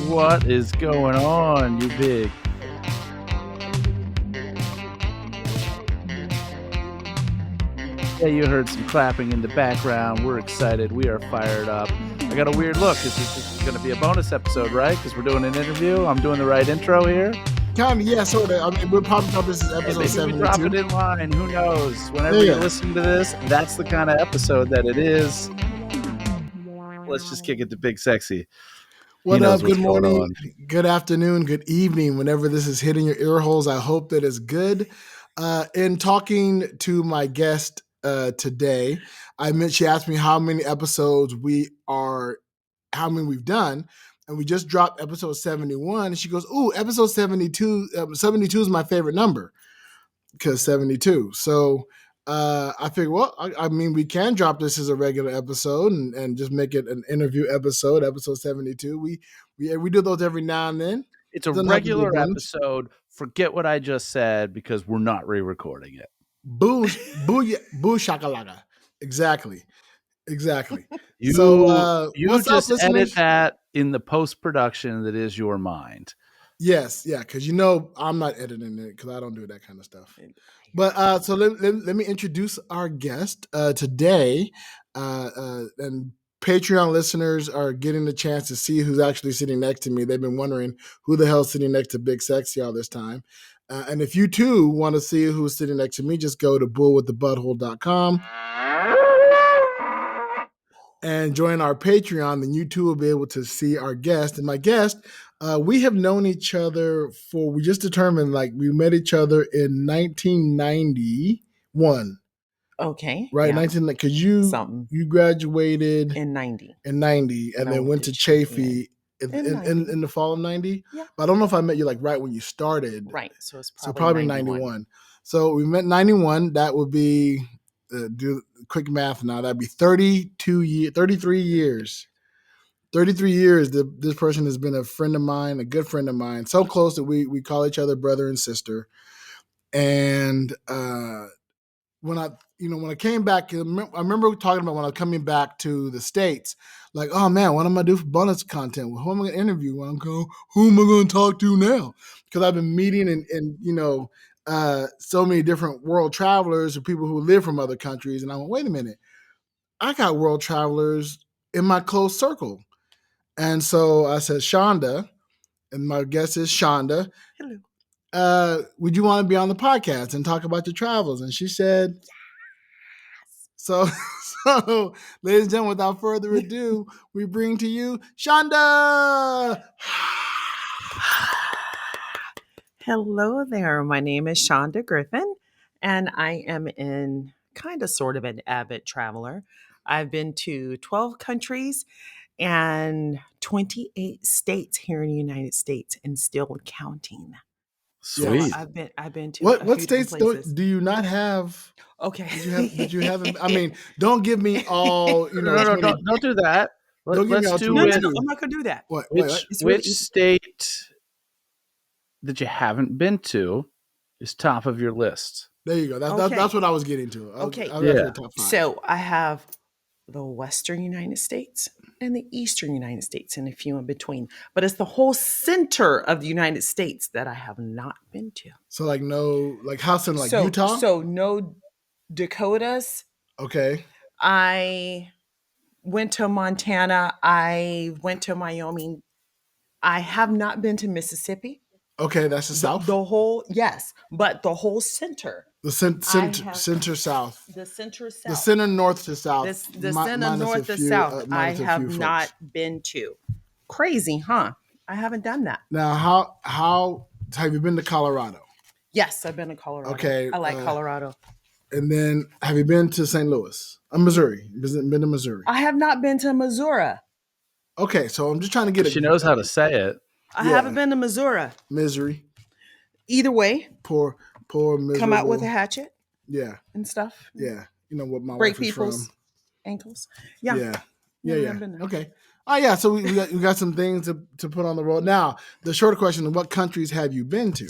What is going on, you big? Yeah, you heard some clapping in the background. We're excited. We are fired up. I got a weird look. This is going to be a bonus episode, right? Because we're doing an interview. I'm doing the right intro here. Kind of, yeah, sort of. I mean, we'll probably thought this is episode Maybe 72. we drop it in line. Who knows? Whenever you're listening to this, that's the kind of episode that it is. Let's just kick it to Big Sexy. What up? Good morning, good afternoon, good evening. Whenever this is hitting your ear holes, I hope that it's good. In talking to my guest today, she asked me how many episodes we've done. And we just dropped episode 71. And she goes, ooh, episode 72. 72 is my favorite number because 72. So I figured, well, I mean, we can drop this as a regular episode and just make it an interview episode 72. We do those every now and then. It's a regular episode. Forget what I just said because we're not re-recording it. Boo shakalaka. Exactly. You just edit that in the post-production that is your mind. Yes, yeah, because I'm not editing it because I don't do that kind of stuff. But so let me introduce our guest today, and Patreon listeners are getting the chance to see who's actually sitting next to me. They've been wondering who the hell's sitting next to Big Sexy all this time. And if you too want to see who's sitting next to me, just go to bullwiththebutthole.com. and join our Patreon, then you too will be able to see our guest. And my guest, we have known each other we just determined, we met each other in 1991. Okay. Right, yeah. Because you graduated in 90. And then went to Chafee in the fall of 90. Yeah. But I don't know if I met you right when you started. Right. So it's probably 91. So we met 91. That would be do quick math now. That'd be 33 years. 33 years. This person has been a friend of mine, a good friend of mine, so close that we call each other brother and sister. And when I came back, I remember talking about when I was coming back to the States, oh man, what am I gonna do for bonus content? Who am I gonna interview? Who am I gonna talk to now? Because I've been meeting and so many different world travelers or people who live from other countries. And I went, wait a minute, I got world travelers in my close circle. And so I said, Shonda, and my guest is Shonda. Hello. Would you want to be on the podcast and talk about your travels? And she said, yes. So, ladies and gentlemen, without further ado, we bring to you Shonda. Hello there. My name is Shonda Griffin, and I am sort of an avid traveler. I've been to 12 countries and 28 states here in the United States and still counting. Sweet. So I've been to what states do you not have? Okay. Did you have? I mean, don't give me all. No, don't do that. Let's do it. No, I'm not gonna do that. Which state that you haven't been to is top of your list? There you go. That's what I was getting to. Okay. Top 5. So I have the Western United States and the Eastern United States and a few in between. But it's the whole center of the United States that I have not been to. So house in Utah? So no Dakotas. Okay. I went to Montana. I went to Wyoming. I have not been to Mississippi. Okay, that's the South? But the whole center. The center south. The center south. The center north to south. The center north to south. I have not been to. Crazy, huh? I haven't done that. Now, how have you been to Colorado? Yes, I've been to Colorado. Okay. I like Colorado. And then have you been to St. Louis? Missouri. Been to Missouri? I have not been to Missouri. Okay, so I'm just trying to get it. She knows how to say it. I haven't been to Missouri. Misery. Either way. Poor miserable. Come out with a hatchet. Yeah. And stuff. Yeah. You know what my break wife is people's from. Ankles. Yeah. Okay. Oh yeah. So we got some things to put on the road. Now, the short question: what countries have you been to?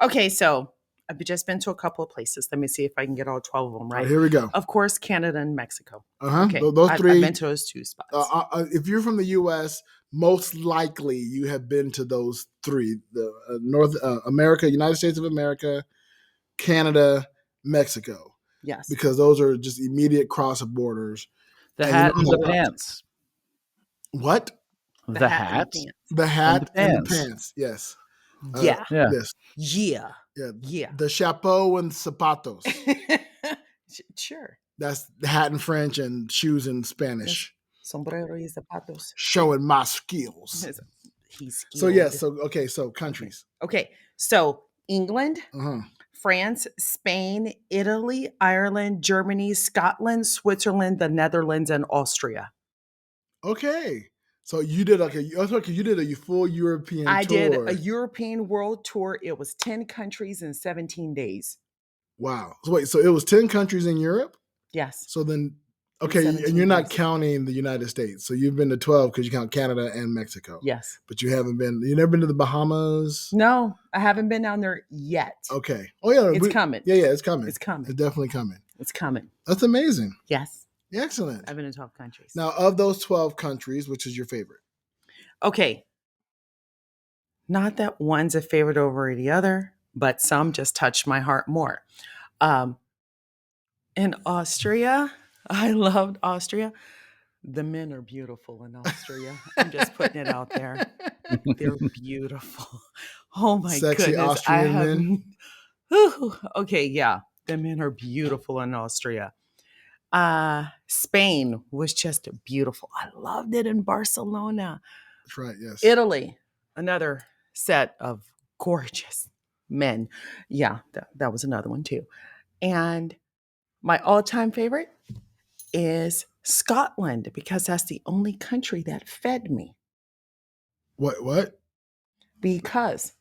Okay, so I've just been to a couple of places. Let me see if I can get all 12 of them All right. right, here we go. Of course, Canada and Mexico. Okay. Those I've three. I've been to those two spots. If you're from the U.S., most likely you have been to those three: the North America, United States of America, Canada, Mexico. Yes, because those are just immediate cross borders. The hat and the pants. What? The hat. The hat and the pants. Yes. Yeah. Yes. Yeah. Yeah. The chapeau and zapatos. Sure. That's the hat in French and shoes in Spanish. Sombrero y zapatos. Showing my skills. He's skilled. So yes. So countries. Okay. So England, Uh-huh. France, Spain, Italy, Ireland, Germany, Scotland, Switzerland, the Netherlands, and Austria. Okay. So you did you did a full European tour. I did a European world tour. It was 10 countries in 17 days. Wow. So wait, so it was 10 countries in Europe? Yes. So then, okay, and you're not counting the United States. So you've been to 12 because you count Canada and Mexico. Yes. But you've never been to the Bahamas? No, I haven't been down there yet. Okay. Oh, yeah. It's coming. Yeah, it's coming. It's coming. It's definitely coming. It's coming. That's amazing. Yes. Excellent. I've been in 12 countries. Now, of those 12 countries, which is your favorite? Okay. Not that one's a favorite over the other, but some just touched my heart more. In Austria, I loved Austria. The men are beautiful in Austria. I'm just putting it out there. They're beautiful. Oh my Sexy goodness. Austrian men. Okay, yeah. The men are beautiful in Austria. Spain was just beautiful. I loved it in Barcelona. That's right, yes. Italy, another set of gorgeous men. Yeah, that was another one too. And my all-time favorite is Scotland because that's the only country that fed me. What? Because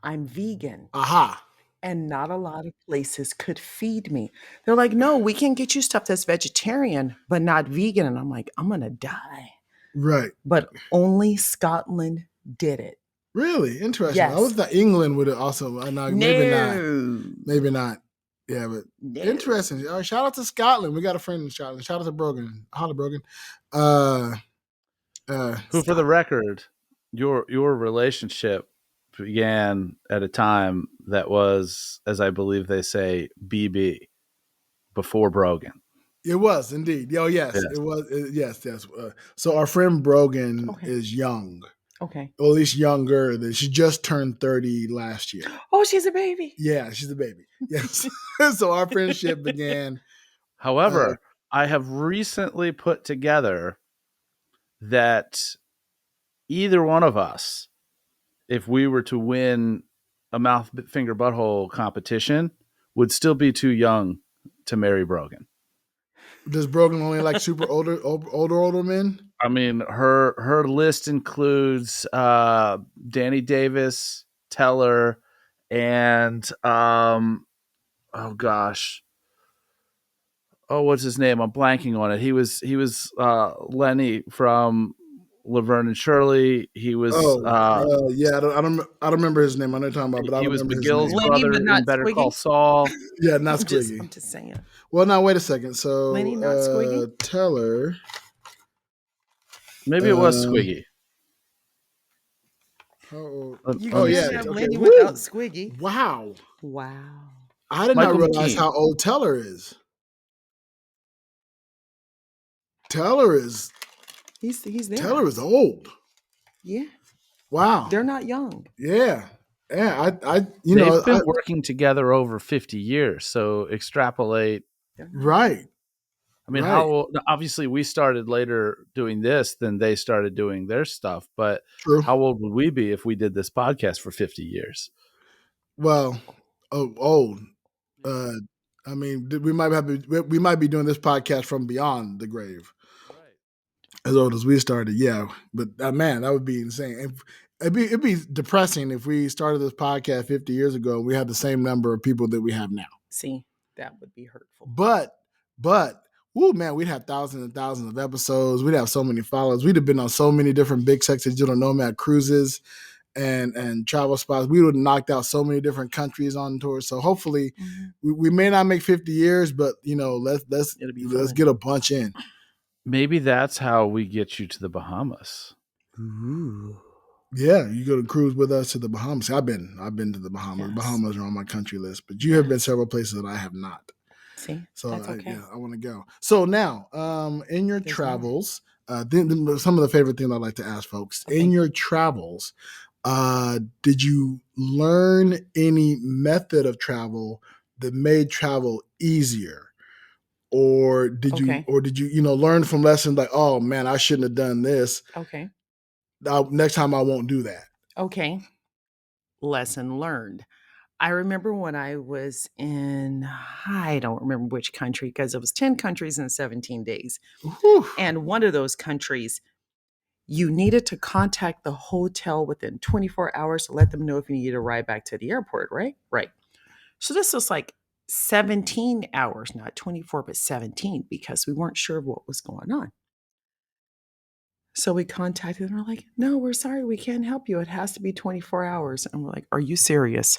I'm vegan. Aha. And not a lot of places could feed me. They're like, no, we can get you stuff that's vegetarian, but not vegan. And I'm like, I'm going to die. Right. But only Scotland did it. Really? Interesting. Yes. I would thought England would have also. Maybe not. Maybe not. Yeah, but interesting. Shout out to Scotland. We got a friend in Scotland. Shout out to Brogan. Holla, Brogan. Who, for the record, your relationship began at a time that was, as I believe they say, BB, before Brogan. It was indeed. Oh, yes. It was. Yes. So our friend Brogan is young. Okay. Or at least younger. She just turned 30 last year. Oh, she's a baby. Yeah, she's a baby. Yes. So our friendship began. However, I have recently put together that either one of us, if we were to win a mouth, finger, butthole competition, would still be too young to marry Brogan. Does Brogan only like super older men? I mean, her list includes Danny Davis, Teller, and what's his name? I'm blanking on it. He was Lenny from Laverne and Shirley. He was I don't remember his name. I know what you're talking about, but I don't remember McGill's his name. brother Lenny, but not in Better Squiggy? Call Saul. Yeah, not Squiggy. I'm just saying. Well, now wait a second. So Lenny, not Squiggy? Teller. Maybe it was Squiggy. Lenny without Squiggy. Wow. I did Michael not realize McKean. how old Teller is. Teller is He's there. Teller is old. Yeah. Wow. They're not young. Yeah. Yeah. They've been working together over 50 years. So extrapolate. Right. I mean, how old? Obviously, we started later doing this than they started doing their stuff. But True. How old would we be if we did this podcast for 50 years? Well, old. I mean, we might be doing this podcast from beyond the grave. As old as we started, yeah. But man, that would be insane. It'd be depressing if we started this podcast 50 years ago and we had the same number of people that we have now. See, that would be hurtful. But, man, we'd have thousands and thousands of episodes. We'd have so many followers. We'd have been on so many different Big Sexy Digital Nomad cruises. and travel spots. We would have knocked out so many different countries on tour. So hopefully, we may not make 50 years, but let's get a bunch in. Maybe that's how we get you to the Bahamas. Ooh. Yeah, you go to cruise with us to the Bahamas. I've been to the Bahamas. Yes. Bahamas are on my country list, but you have been several places that I have not. See, so that's okay. I want to go. So now, in your travels, some of the favorite things I like to ask folks in your travels, did you learn any method of travel that made travel easier, or did you learn from lessons like, oh man, I shouldn't have done this. Okay. Next time I won't do that. Okay. Lesson learned. I remember when I was in, I don't remember which country, because it was 10 countries in 17 days. Whew. And one of those countries, you needed to contact the hotel within 24 hours to let them know if you needed a ride back to the airport, right? Right. So this was like 17 hours, not 24, but 17, because we weren't sure what was going on. So we contacted them. We're like, no, we're sorry. We can't help you. It has to be 24 hours. And we're like, are you serious?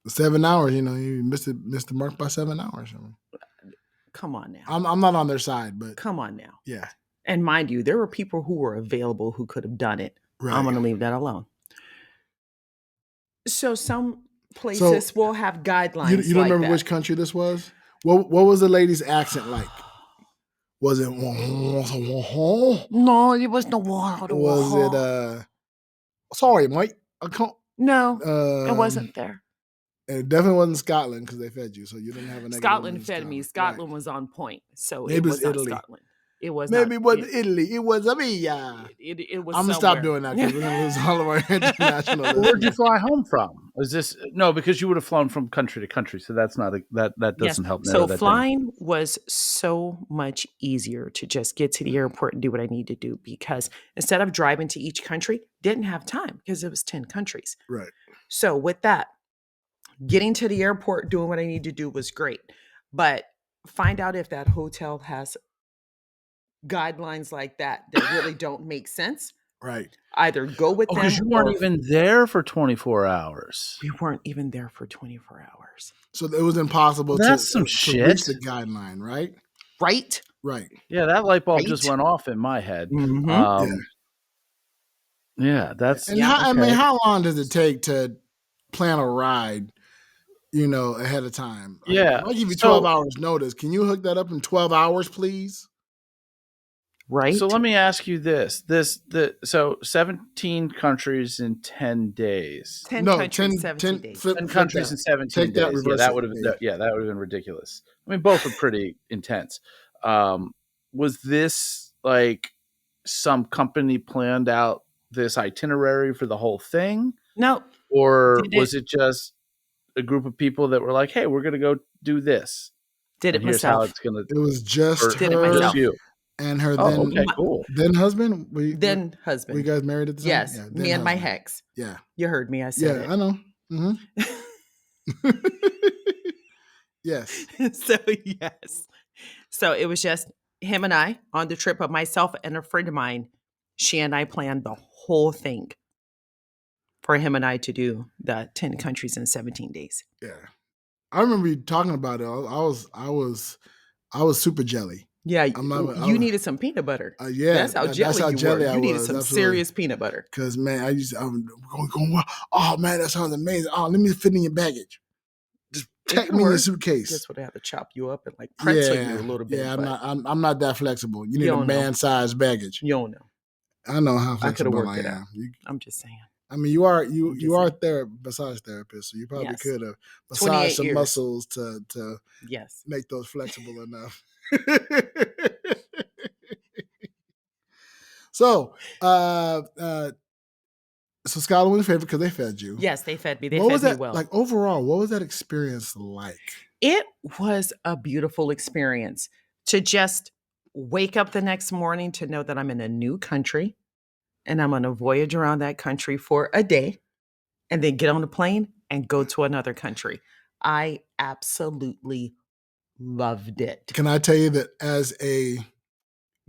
7 hours, you missed the mark by 7 hours. Come on now. I'm not on their side, but come on now. Yeah. And mind you, there were people who were available who could have done it. Right. I'm going to leave that alone. So some places will have guidelines. You don't remember which country this was? What was the lady's accent like? Was it? No, it was no. Was it? Sorry, Mike. I can't. No, it wasn't there. It definitely wasn't Scotland because they fed you, so you didn't have a negative. Scotland fed me. Scotland was on point, so maybe it was not Italy. Scotland. It was maybe not, it wasn't Italy. It was yeah. It was. I'm gonna stop doing that because we're gonna lose all of our international. Where'd you fly home from? Is this no? Because you would have flown from country to country, so that's not that doesn't help. So flying was so much easier to just get to the airport and do what I need to do, because instead of driving to each country, didn't have time because it was 10 countries. Right. So with that, getting to the airport, doing what I need to do was great, but find out if that hotel has guidelines like that really don't make sense. Right. Either go with them. Because you weren't even there for 24 hours. We weren't even there for 24 hours. So it was impossible to reach the guideline, right? Right. Right. Yeah, that light bulb just went off in my head. Mm-hmm. Yeah, that's. And I mean, how long does it take to plan a ride? Ahead of time. Yeah. I'll give you 12 hours notice. Can you hook that up in 12 hours, please? Right. So let me ask you this. So 17 countries in 10 days. 10 countries, 17 days. 10 countries in 17 days. That would have been ridiculous. I mean, both are pretty intense. Was this like some company planned out this itinerary for the whole thing? No. Or was it just a group of people that were like, "Hey, we're going to go do this"? Did it here's myself. how it's going to. It was just did it myself. You. And her then husband. Then husband. Were you guys married at the time? Yes. Yeah, me and my hex. Yeah. You heard me. I said it. I know. Mm-hmm. Yes. So it was just him and I on the trip, of myself and a friend of mine. She and I planned the whole thing for him and I to do the 10 countries in 17 days. Yeah. I remember you talking about it. I was super jelly. Yeah, you needed some peanut butter. Yeah, that's how jelly you were. You needed some serious peanut butter. Because man, I'm going. Oh man, that sounds amazing. Oh, let me fit in your baggage. Just check me in your suitcase. Just would have to chop you up and like pretzel you a little bit. Yeah, I'm not that flexible. You need a man-sized baggage. You don't know. I know how flexible I am. I'm just saying. I mean, you are a massage therapist, so you probably could have massaged some muscles to make those flexible enough. So Skyline was your favorite because they fed you. Yes, they fed me. They fed me well. Like overall, what was that experience like? It was a beautiful experience to just wake up the next morning to know that I'm in a new country and I'm on a voyage around that country for a day and then get on a plane and go to another country. I absolutely loved it. Can I tell you that as a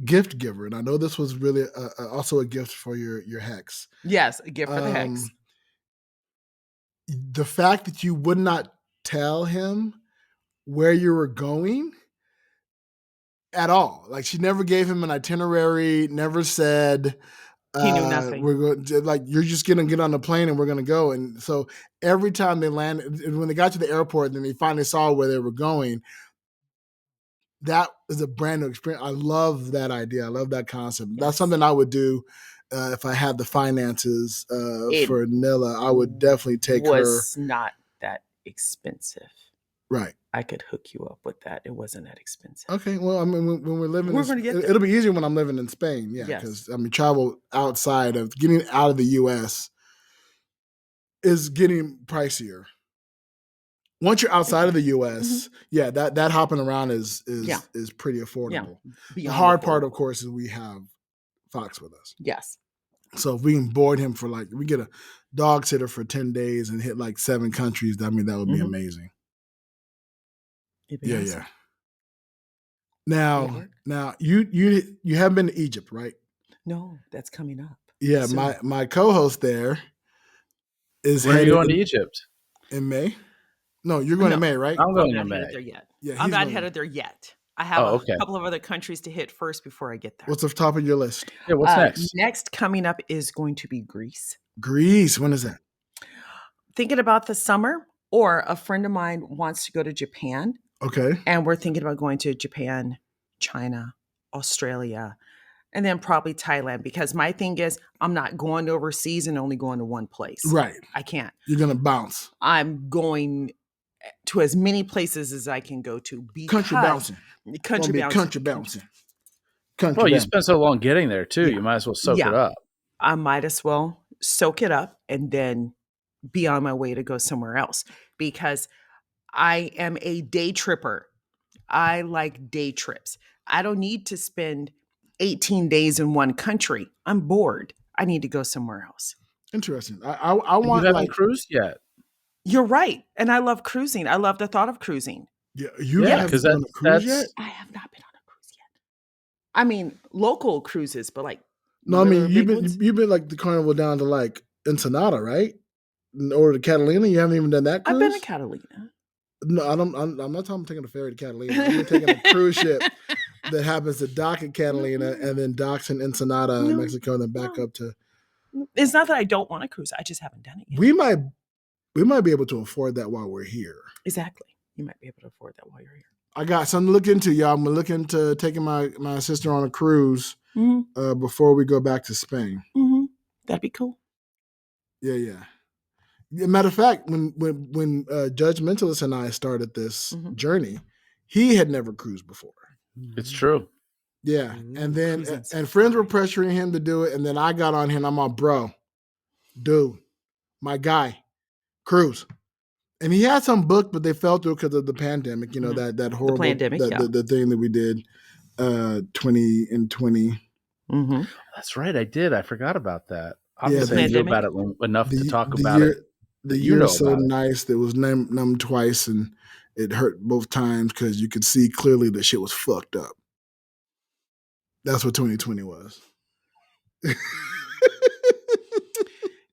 gift giver, and I know this was really also a gift for your hex. Yes, a gift for the hex. The fact that you would not tell him where you were going at all, like she never gave him an itinerary, never said He knew nothing. we're going to, like, you're just gonna get on the plane and we're gonna go. And so every time they landed, when they got to the airport and they finally saw where they were going, that is a brand new experience. I love that idea. I love that concept. That's something I would do if I had the finances for Nilla. I would definitely take her. Was not that expensive. Right. I could hook you up with that. It wasn't that expensive. Okay. Well, I mean, when we're living, it'll be easier when I'm living in Spain. Yeah. Because, I mean, travel outside of getting out of the U.S. is getting pricier. Once you're outside of the U.S., that hopping around is pretty affordable. Yeah. The hard part, of course, is we have Fox with us. Yes. So if we can board him for we get a dog sitter for 10 days and hit like 7 countries, I mean, that would be amazing. Yeah, awesome. Yeah. Now you haven't been to Egypt, right? No, that's coming up. Yeah, soon. My co-host there is When are you going to Egypt? In May. No, you're going to May, right? I'm going to May. There yet. Yeah, I'm not headed there yet. I have a couple of other countries to hit first before I get there. What's the top of your list? Yeah, what's next? Next coming up is going to be Greece. Greece. When is that? Thinking about the summer, or a friend of mine wants to go to Japan. Okay. And we're thinking about going to Japan, China, Australia, and then probably Thailand, because my thing is I'm not going overseas and only going to one place. Right. I can't. You're going to bounce. I'm going to as many places as I can go to. Country bouncing. Country bouncing. You spent so long getting there too. Yeah. You might as well soak it up. I might as well soak it up and then be on my way to go somewhere else, because I am a day tripper. I like day trips. I don't need to spend 18 days in one country. I'm bored. I need to go somewhere else. Interesting. I want. You haven't cruised yet. You're right, and I love cruising. I love the thought of cruising. Yeah, you haven't been on a cruise yet? I have not been on a cruise yet. I mean, local cruises, but like. No, I mean you've been like the Carnival down to like Ensenada, right? Or to Catalina. You haven't even done that cruise? I've been to Catalina. No, I'm not talking taking a ferry to Catalina. I'm taking a cruise ship that happens to dock at Catalina and then docks in Ensenada, Mexico, and then back up to. It's not that I don't want to cruise. I just haven't done it yet. We might be able to afford that while we're here. Exactly. You might be able to afford that while you're here. I got something to look into, y'all. I'm looking into taking my sister on a cruise before we go back to Spain. Mm-hmm. That'd be cool. Yeah. Matter of fact, when Judge Mentalist and I started this journey, he had never cruised before. It's true. Yeah, and then and friends were pressuring him to do it, and then I got on him. I'm like, bro, dude, my guy, cruise. And he had some booked, but they fell through because of the pandemic. You know, that horrible pandemic, the thing that we did 2020. Mm-hmm. That's right, I did. I forgot about that. Obviously, I knew about it enough to talk about it. The year was so nice that it was numb twice, and it hurt both times because you could see clearly the shit was fucked up. That's what 2020 was.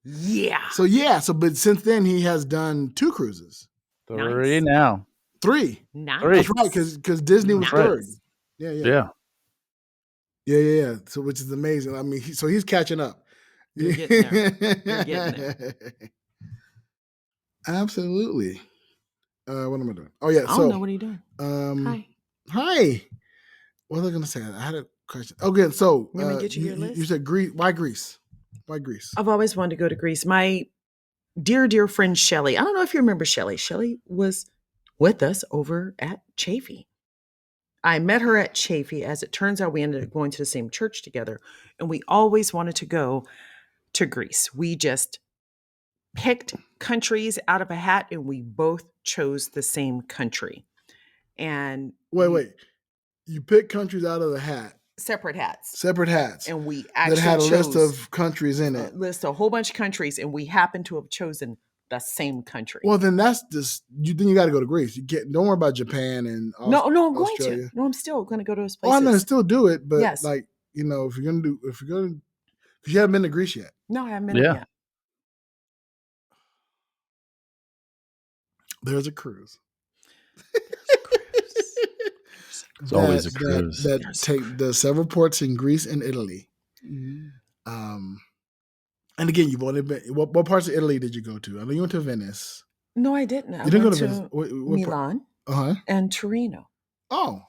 Yeah. So but since then he has done 2 cruises. 3 now. 3. Nice. That's right, because Disney was 3rd. Yeah. So which is amazing. I mean, he's catching up. You're getting there. Absolutely. What am I doing? Oh yeah. I don't know. What are you doing? Hi. What was I gonna say? I had a question. Okay, so let me get you your list. You said Greece. Why Greece? Why Greece? I've always wanted to go to Greece. My dear friend Shelly. I don't know if you remember Shelly. Shelly was with us over at Chafee. I met her at Chafee. As it turns out, we ended up going to the same church together, and we always wanted to go to Greece. We just picked countries out of a hat, and we both chose the same country. And wait, you picked countries out of the hat? Separate hats. And we actually that had a list of countries in it. List a whole bunch of countries, and we happened to have chosen the same country. Well, then that's just then you got to go to Greece. Don't worry about Japan and no, I'm going Australia. to. No, I'm still going to go to those Oh, I places. know, still do it, but Yes. like, you know, if you haven't been to Greece yet. No, I haven't been there yet. There's a cruise. It's always a cruise. There's several ports in Greece and Italy. And again, you've only been. What parts of Italy did you go to? I know you went to Venice. No, I didn't. You didn't go to Venice. Milan and Torino. Oh,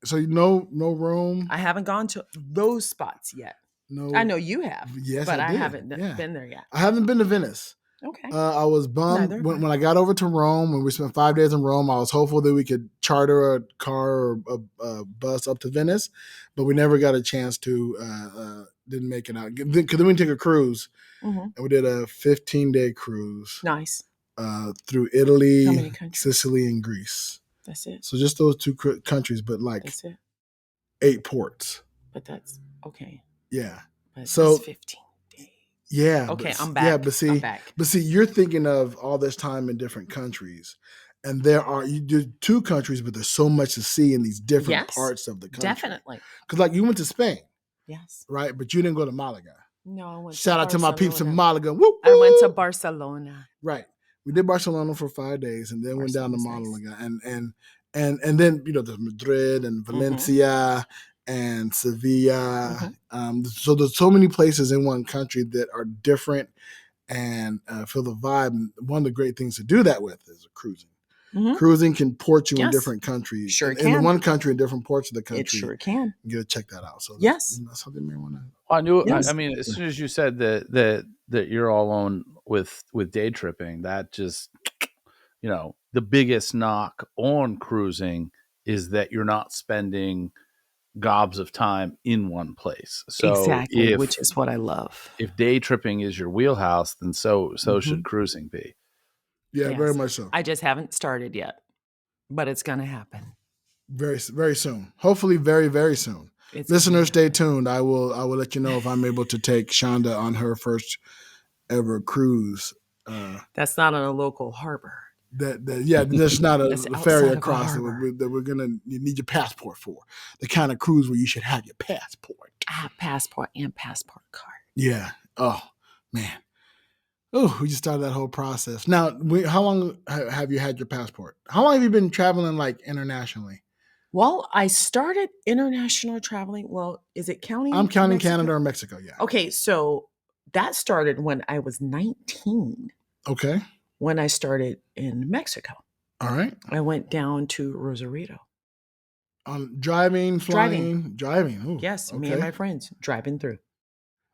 so no Rome. I haven't gone to those spots yet. No, I know you have. Yes, but I did. haven't been there yet. I haven't been to Venice. Okay. I was bummed when I got over to Rome. When we spent 5 days in Rome, I was hopeful that we could charter a car or a bus up to Venice, but we never got a chance to. Didn't make it out because then we took a cruise, and we did a 15-day cruise. Nice. Through Italy, how many countries? Sicily, and Greece. That's it. So just those 2 countries, but like that's it. 8 ports. But that's okay. Yeah. But so that's 15 days. Yeah. Okay, I'm back. Yeah, but see, I'm back. But see, you're thinking of all this time in different countries, and you do 2 countries, but there's so much to see in these different parts of the country. Definitely. Because like you went to Spain. Yes. Right, but you didn't go to Malaga. No, I went. Shout out to my peeps in Malaga. Woo, I went to Barcelona. Right. We did Barcelona for 5 days, and then went down to Malaga, and then there's Madrid and Valencia and Sevilla. So there's so many places in one country that are different and feel the vibe. And one of the great things to do that with is cruising. Cruising can port you in different countries. Sure can. In one country, in different parts of the country. It sure can. You got to check that out. So yes. That's something you may want to. I knew. Yes. I mean, as soon as you said that you're all on with day tripping, that just, the biggest knock on cruising is that you're not spending gobs of time in one place. So exactly, which is what I love. If day tripping is your wheelhouse, then so should cruising be. Yeah, yes. Very much so. I just haven't started yet, but it's going to happen very, very soon. Hopefully, very, very soon. Listeners, stay tuned. I will let you know if I'm able to take Shonda on her first ever cruise. That's not on a local harbor. There's not a ferry across that we're gonna need your passport for. The kind of cruise where you should have your passport. I have passport and passport card. Yeah. Oh man. Oh, we just started that whole process. Now, how long have you had your passport? How long have you been traveling like internationally? Well, I started international traveling. Well, is it counting? I'm counting Mexico? Canada or Mexico, yeah. Okay, so that started when I was 19. Okay. When I started in Mexico. All right. I went down to Rosarito. Driving, flying? Driving. Ooh, yes, me and my friends driving through.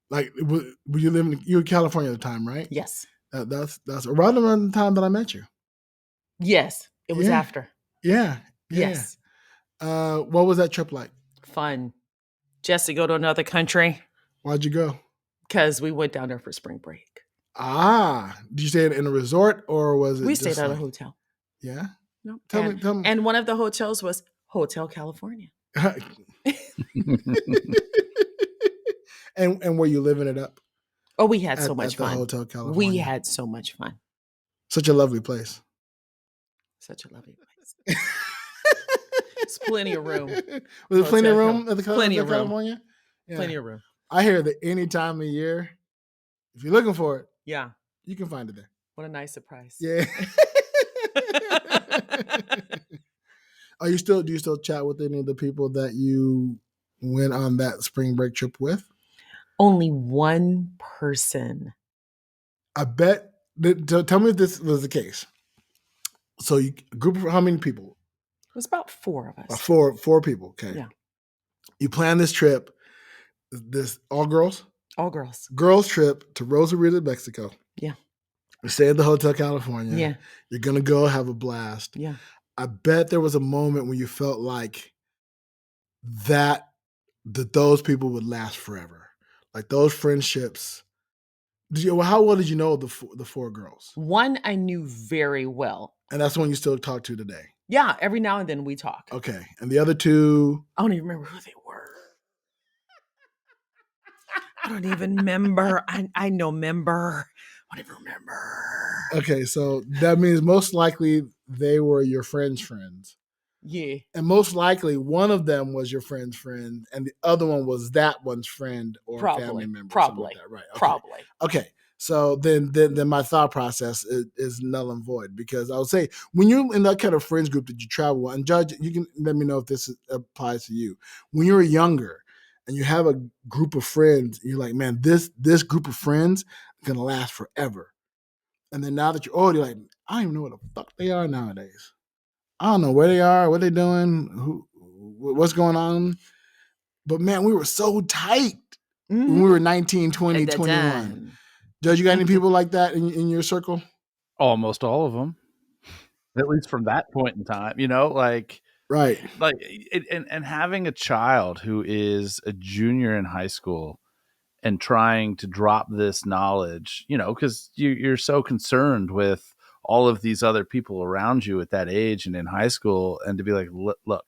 Like, were you living? You were in California at the time, right? Yes. That's around the time that I met you. Yes, it was after. Yeah. Yes. What was that trip like? Fun. Just to go to another country. Why'd you go? Because we went down there for spring break. Did you stay in a resort or was it? We stayed at a hotel. Yeah. No. Tell me. And one of the hotels was Hotel California. And were you living it up? Oh, we had so much fun. Hotel California. We had so much fun. Such a lovely place. Such a lovely place. It's plenty of room. Was it plenty of room at the plenty of California? Yeah. Plenty of room. I hear that any time of year, if you're looking for it, yeah, you can find it there. What a nice surprise. Yeah. Do you still chat with any of the people that you went on that spring break trip with? Only one person. I bet. Tell me if this was the case. So a group of how many people? It was about 4 of us. Four people. Okay. Yeah. You plan this trip. This all girls? All girls. Girls trip to Rosarito, Mexico. Yeah. You stay at the Hotel California. Yeah. You're gonna go have a blast. Yeah. I bet there was a moment when you felt like that those people would last forever. Like those friendships. How well did you know the 4 girls? One I knew very well. And that's the one you still talk to today? Yeah, every now and then we talk. Okay. And the other 2? I don't even remember who they were. I don't even remember. I know member. I don't even remember. Okay, so that means most likely they were your friend's friends. Yeah, And most likely one of them was your friend's friend and the other one was that one's friend or family probably, member or something like probably, that. Right. Okay. probably. Okay. So then my thought process is null and void because I would say when you're in that kind of friends group that you travel with, and Judge, you can let me know if this applies to you. When you're younger and you have a group of friends, you're like, man, this group of friends is gonna last forever. And then now that you're old, you're like, I don't even know what the fuck they are nowadays. I don't know where they are, what they're doing, what's going on. But man, we were so tight when we were 19, 20, At that 21. time. Judge, you got any people like that in your circle? Almost all of them, at least from that point in time. Right. And having a child who is a junior in high school and trying to drop this knowledge, because you're so concerned with all of these other people around you at that age and in high school, and to be like, look,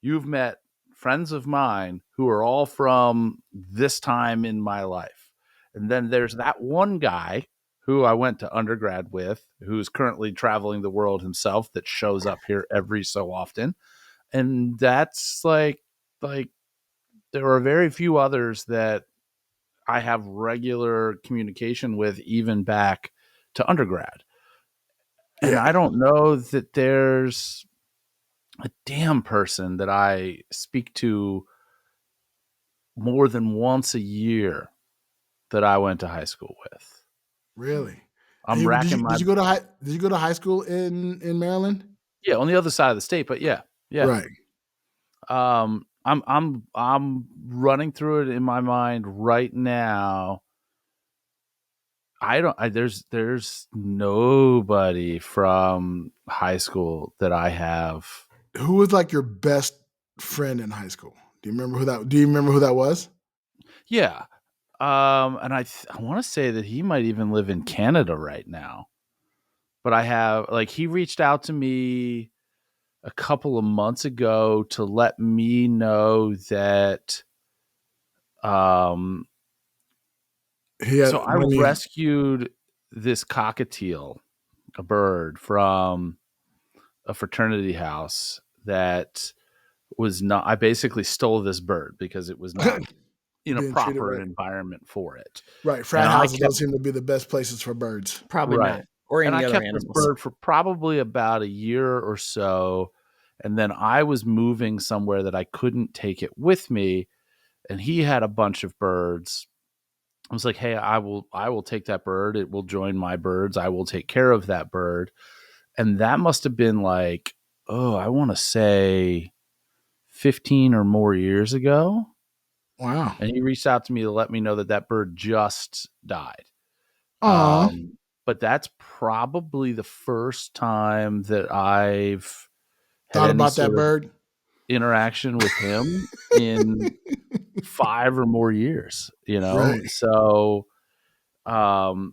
you've met friends of mine who are all from this time in my life. And then there's that one guy who I went to undergrad with, who's currently traveling the world himself, that shows up here every so often. And that's like there are very few others that I have regular communication with, even back to undergrad. And Yeah. I don't know that there's a damn person that I speak to more than once a year that I went to high school with. Really? And I'm racking my did you go to high school in Maryland? yeah, on the other side of the state, but yeah. Right. I'm running through it in my mind right now. There's nobody from high school that I have. Who was like your best friend in high school? Do you remember who that was? Yeah. And I want to say that he might even live in Canada right now. But I have, like, he reached out to me a couple of months ago to let me know that He had so I money. rescued this cockatiel, a bird, from a fraternity house that was not, I basically stole this bird because it was not in a Being treated proper right. environment for it. Right. And Frat I houses don't kept seem to be the best places for birds. Probably right. not. Or And I any other kept this animals. bird for probably about a year or so. And then I was moving somewhere that I couldn't take it with me. And he had a bunch of birds. I was like, hey, I will take that bird. It will join my birds. I will take care of that bird. And that must have been like, I want to say 15 or more years ago. Wow. And he reached out to me to let me know that that bird just died. Aw. But that's probably the first time that I've had Thought any about that sort of bird? interaction with him in 5 or more years, Right. So, and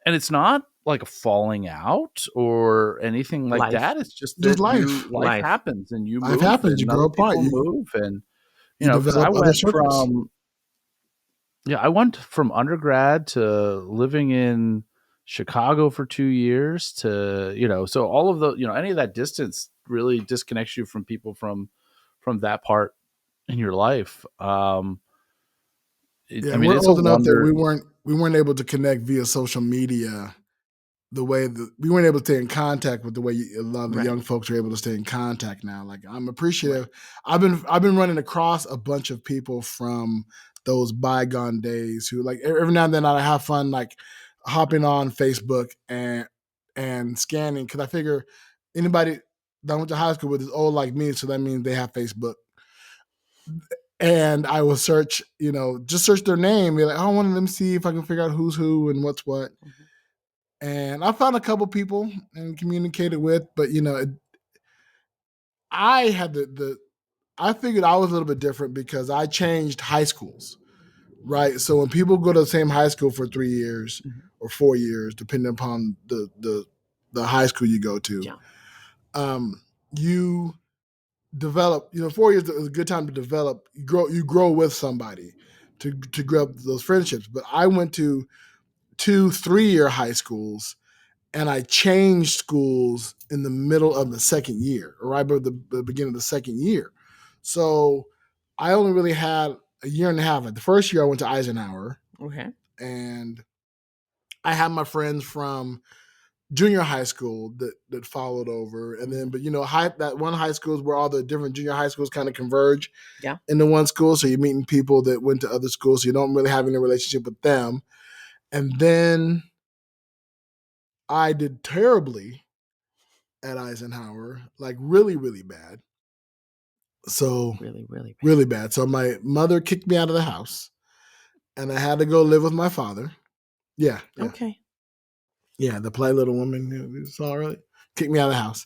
it's not like a falling out or anything like Life. that. It's just Just that life. life Life. happens and you Life move happens. You and grow other apart. people move. And, You because I develop other went circles. I went from undergrad to living in Chicago for 2 years to, so all of the, any of that distance really disconnects you from people from that part in your life. Yeah, I mean, we're it's a old enough that wonder. we weren't able to connect via social media the way that we weren't able to stay in contact with the way a lot of the Right. young folks are able to stay in contact now. Like I'm Right. appreciative. I've been running across a bunch of people from those bygone days who like every now and then I have fun like hopping on Facebook and scanning because I figure anybody that I went to high school with is old like me, so that means they have Facebook. And I will search, just search their name. Be like, I want them to see if I can figure out who's who and what's what. Mhm. And I found a couple people and communicated with, but I had I figured I was a little bit different because I changed high schools, right? So when people go to the same high school for 3 years Mhm. or 4 years, depending upon the high school you go to, Yeah. you develop. 4 years is a good time to develop. You grow with somebody to grow up those friendships. But I went to 2 3-year high schools, and I changed schools in the middle of the second year, or right at the beginning of the second year. So I only really had a year and a half. Like the first year I went to Eisenhower, Okay. and I had my friends from junior high school that followed over, and then, but that one high school is where all the different junior high schools kind of converge Yeah. into one school. So you're meeting people that went to other schools, so you don't really have any relationship with them. And then I did terribly at Eisenhower, like really, really bad. So Really, really bad. really bad. So my mother kicked me out of the house, and I had to go live with my father. Yeah. Okay. Yeah, the polite little woman who saw early kicked me out of the house.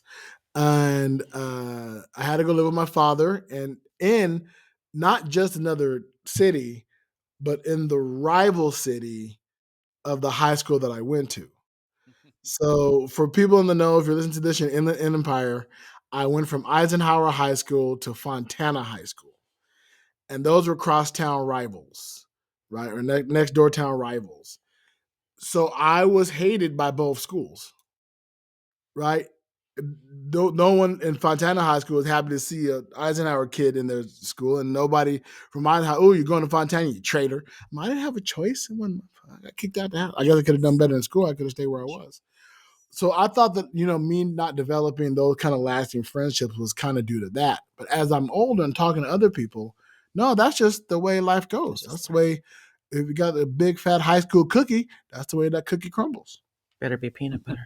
And I had to go live with my father, and in not just another city, but in the rival city of the high school that I went to. So for people in the know, if you're listening to this, you're in the Empire, I went from Eisenhower High School to Fontana High School. And those were crosstown rivals, right? Or next door town rivals. So I was hated by both schools, right? No one in Fontana High School was happy to see a Eisenhower kid in their school, and nobody from Eisenhower, oh, you're going to Fontana, you traitor. I didn't have a choice. I got kicked out of the house. I guess I could have done better in school. I could have stayed where I was. So I thought that, me not developing those kind of lasting friendships was kind of due to that. But as I'm older and talking to other people, no, that's just the way life goes. That's the way, if you got a big fat high school cookie, that's the way that cookie crumbles. Better be peanut butter.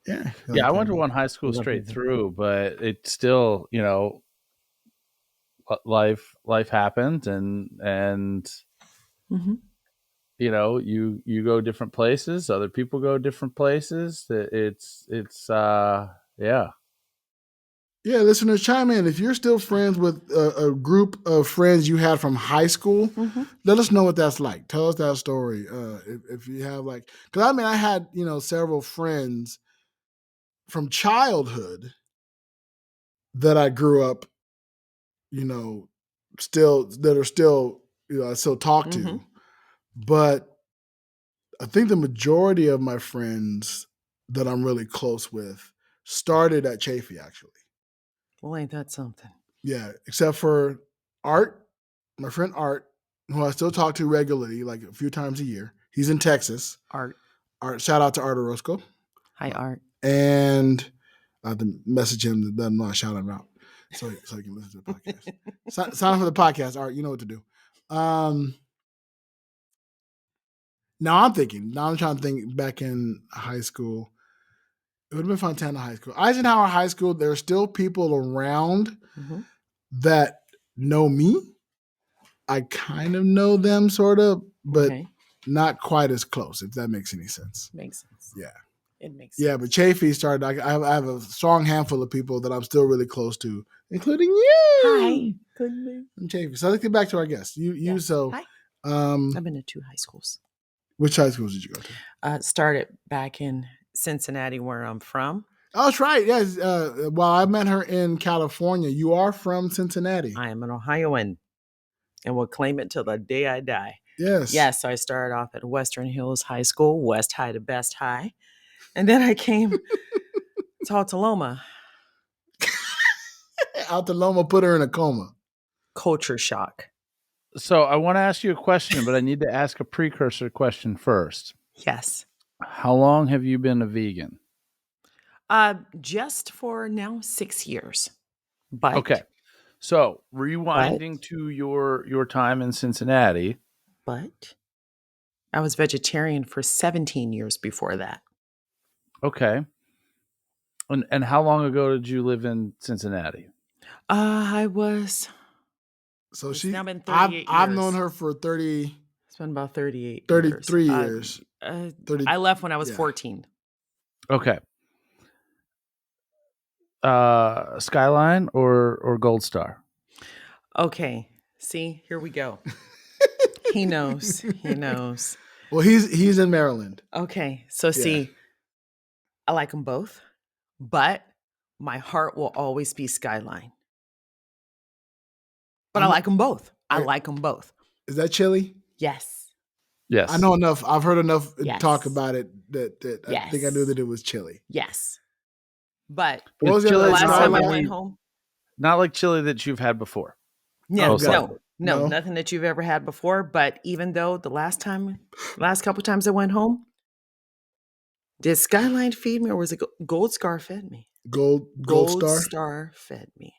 Yeah. Yeah, I went to one high school straight through, but it still, life happened, and Mm-hmm. you go different places, other people go different places. It's yeah. Yeah, listeners, chime in. If you're still friends with a group of friends you had from high school, Mm-hmm. let us know what that's like. Tell us that story. If you have because I had, several friends from childhood that I grew up, still, that are still, I still talk to. Mm-hmm. But I think the majority of my friends that I'm really close with started at Chafee, actually. Well, ain't that something? Yeah, except for Art, my friend Art, who I still talk to regularly, like a few times a year. He's in Texas. Art. Shout out to Art Orozco. Hi, Art. And I have to message him that doesn't know I shout him out, so he can listen to the podcast. Sign up for the podcast, Art. You know what to do. Now I'm trying to think back in high school. It would have been Fontana High School. Eisenhower High School, there are still people around Mm-hmm. that know me. I kind of know them, sort of, but not quite as close, if that makes any sense. Makes sense. Yeah. It makes sense. Yeah, but Chafee started, I have a strong handful of people that I'm still really close to, including you. Hi. Good me. And Chafee. So let's get back to our guest. Hi. I've been to 2 high schools. Which high schools did you go to? Started back in Cincinnati, where I'm from. Oh, that's right. Yes. Well, I met her in California. You are from Cincinnati. I am an Ohioan and will claim it till the day I die. Yes. Yes, so I started off at Western Hills High School, West High to Best High. And then I came to Altaloma. Altaloma put her in a coma. Culture shock. So I want to ask you a question, but I need to ask a precursor question first. Yes. How long have you been a vegan? Just for now 6 years. But okay. So rewinding to your time in Cincinnati. But I was vegetarian for 17 years before that. Okay. And how long ago did you live in Cincinnati? I was. So it's now been 38 years. I've known her for 30. It's been about 38 33 years. 30, I left when I was 14. Okay. Skyline or Gold Star? Okay. See, here we go. He knows. He knows. Well, he's in Maryland. Okay. So see, I like them both, but my heart will always be Skyline. But I like them both. I like them both. Is that chili? Yes. Yes. I know enough. I've heard enough Yes. talk about it that I think I knew Yes. that it was chili. Yes. But But What was it's the the other chili last not time I like went any- home, not like chili that you've had before. yeah, Oh, got it. no, No? nothing that you've ever had before. But even though the last couple times I went home, did Skyline feed me or was it Gold Star fed me? Gold Star? Star fed me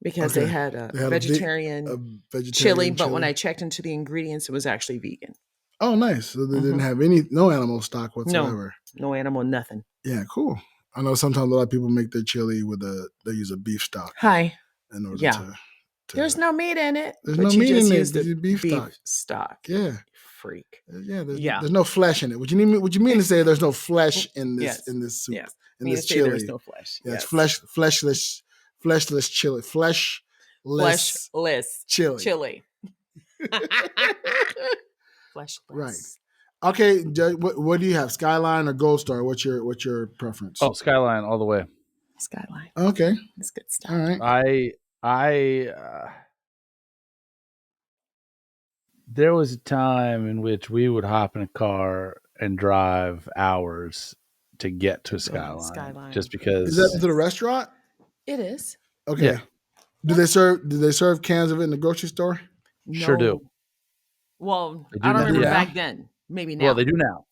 because they Okay. had a They had vegetarian a vegetarian chili, but when I checked into the ingredients, it was actually vegan. Oh, nice. So they didn't Mhm. have no animal stock whatsoever. No animal, nothing. Yeah, cool. I know sometimes a lot of people make their chili they use a beef stock Hi. in order Yeah. to There's no meat in it. There's but no you meat just in it. use This the is beef stock. Yeah. Freak. Yeah, Yeah. there's no flesh in it. What you mean to say there's no flesh in this Yes. in this soup. Yes. In Mean this to say chili. there's no flesh. Yeah, Yes. it's fleshless chili. Fleshless chili. Fleshless. Right. Okay, what do you have? Skyline or Gold Star? What's your preference? Oh, Skyline all the way. Skyline. Okay. That's good stuff. All right. There was a time in which we would hop in a car and drive hours to get to Skyline, just because. Is that to the restaurant? It is. Okay. Yeah. Do they serve cans of it in the grocery store? Sure do. No. Well, They do I don't now. remember Yeah. back then. Maybe now. Well, they do now.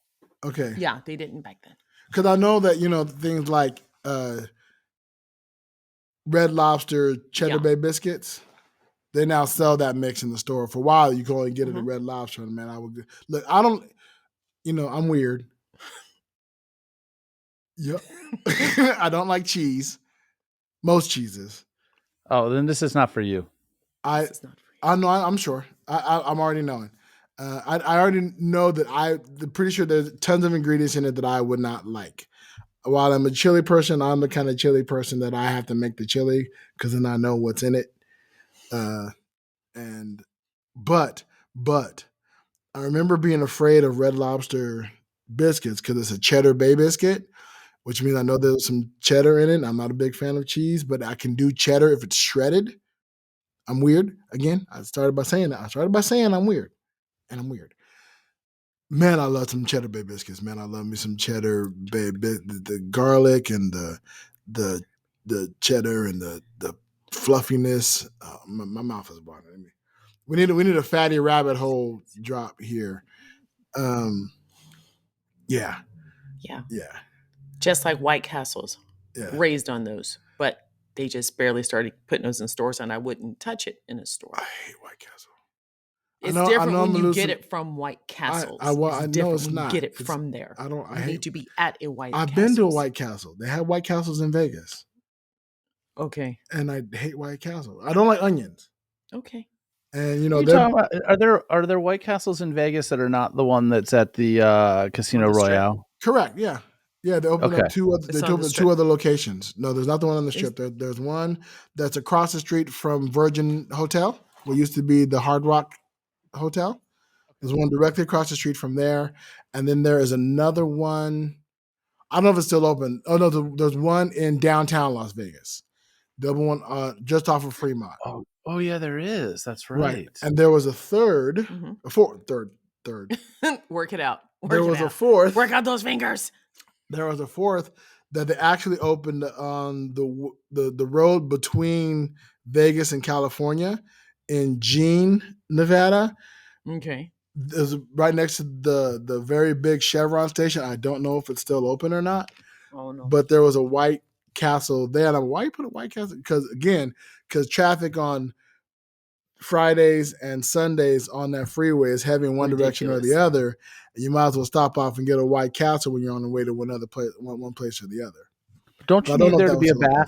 Okay. Yeah, they didn't back then. Because I know that things like Red Lobster Cheddar Yeah. Bay biscuits, they now sell that mix in the store. For a while, you could only get it at Mhm. Red Lobster. And man, look. I don't. I'm weird. Yep. I don't like cheese. Most cheeses. Oh, then this is not for you. This is not for you. I know. I'm sure. I'm already knowing. I already know that I'm pretty sure there's tons of ingredients in it that I would not like. While I'm a chili person, I'm the kind of chili person that I have to make the chili because then I know what's in it. But I remember being afraid of Red Lobster biscuits because it's a Cheddar Bay biscuit, which means I know there's some cheddar in it. I'm not a big fan of cheese, but I can do cheddar if it's shredded. I'm weird. Again, I started by saying that. I started by saying I'm weird. And I'm weird. Man, I love some Cheddar Bay biscuits. Man, I love me some Cheddar Bay, the garlic and the cheddar and the fluffiness. My mouth is watering me. We need a fatty rabbit hole drop here. Yeah. Yeah. Yeah. Just like White Castles. Yeah. Raised on those. But they just barely started putting those in stores and I wouldn't touch it in a store. I hate White Castle. It's I different know when I'm you losing- get it from White Castles. I know It's different it's when not. you get it It's- from there. I You hate need to be at a White I've Castle. been to a White Castle. They have White Castles in Vegas. Okay. And I hate White Castle. I don't like onions. Okay. And What are you they're talking about? Are there White Castles in Vegas that are not the one that's at the Casino On the Strip? Royale? correct. Yeah. Yeah, they opened up Okay. two other, It's they on opened the up Strip. two other locations. No, there's not the one on the strip. There's one that's across the street from Virgin Hotel, what used to be the Hard Rock Hotel. There's one directly across the street from there. And then there is another one. I don't know if it's still open. Oh, no, there's one in downtown Las Vegas. The other one just off of Fremont. Oh yeah, there is. That's right. And there was a third, Mhm. a fourth, third. Work it out. There was a fourth. Work out those fingers. There was a fourth that they actually opened on the road between Vegas and California in Jean, Nevada. Okay. It's right next to the very big Chevron station. I don't know if it's still open or not, Oh no. but there was a White Castle there. And why you put a White Castle? Because traffic on Fridays and Sundays on that freeway is heavy in one direction or the Ridiculous. other. And you might as well stop off and get a White Castle when you're on the way to one place or the other. Don't But you I don't need know there if to that be a was still open.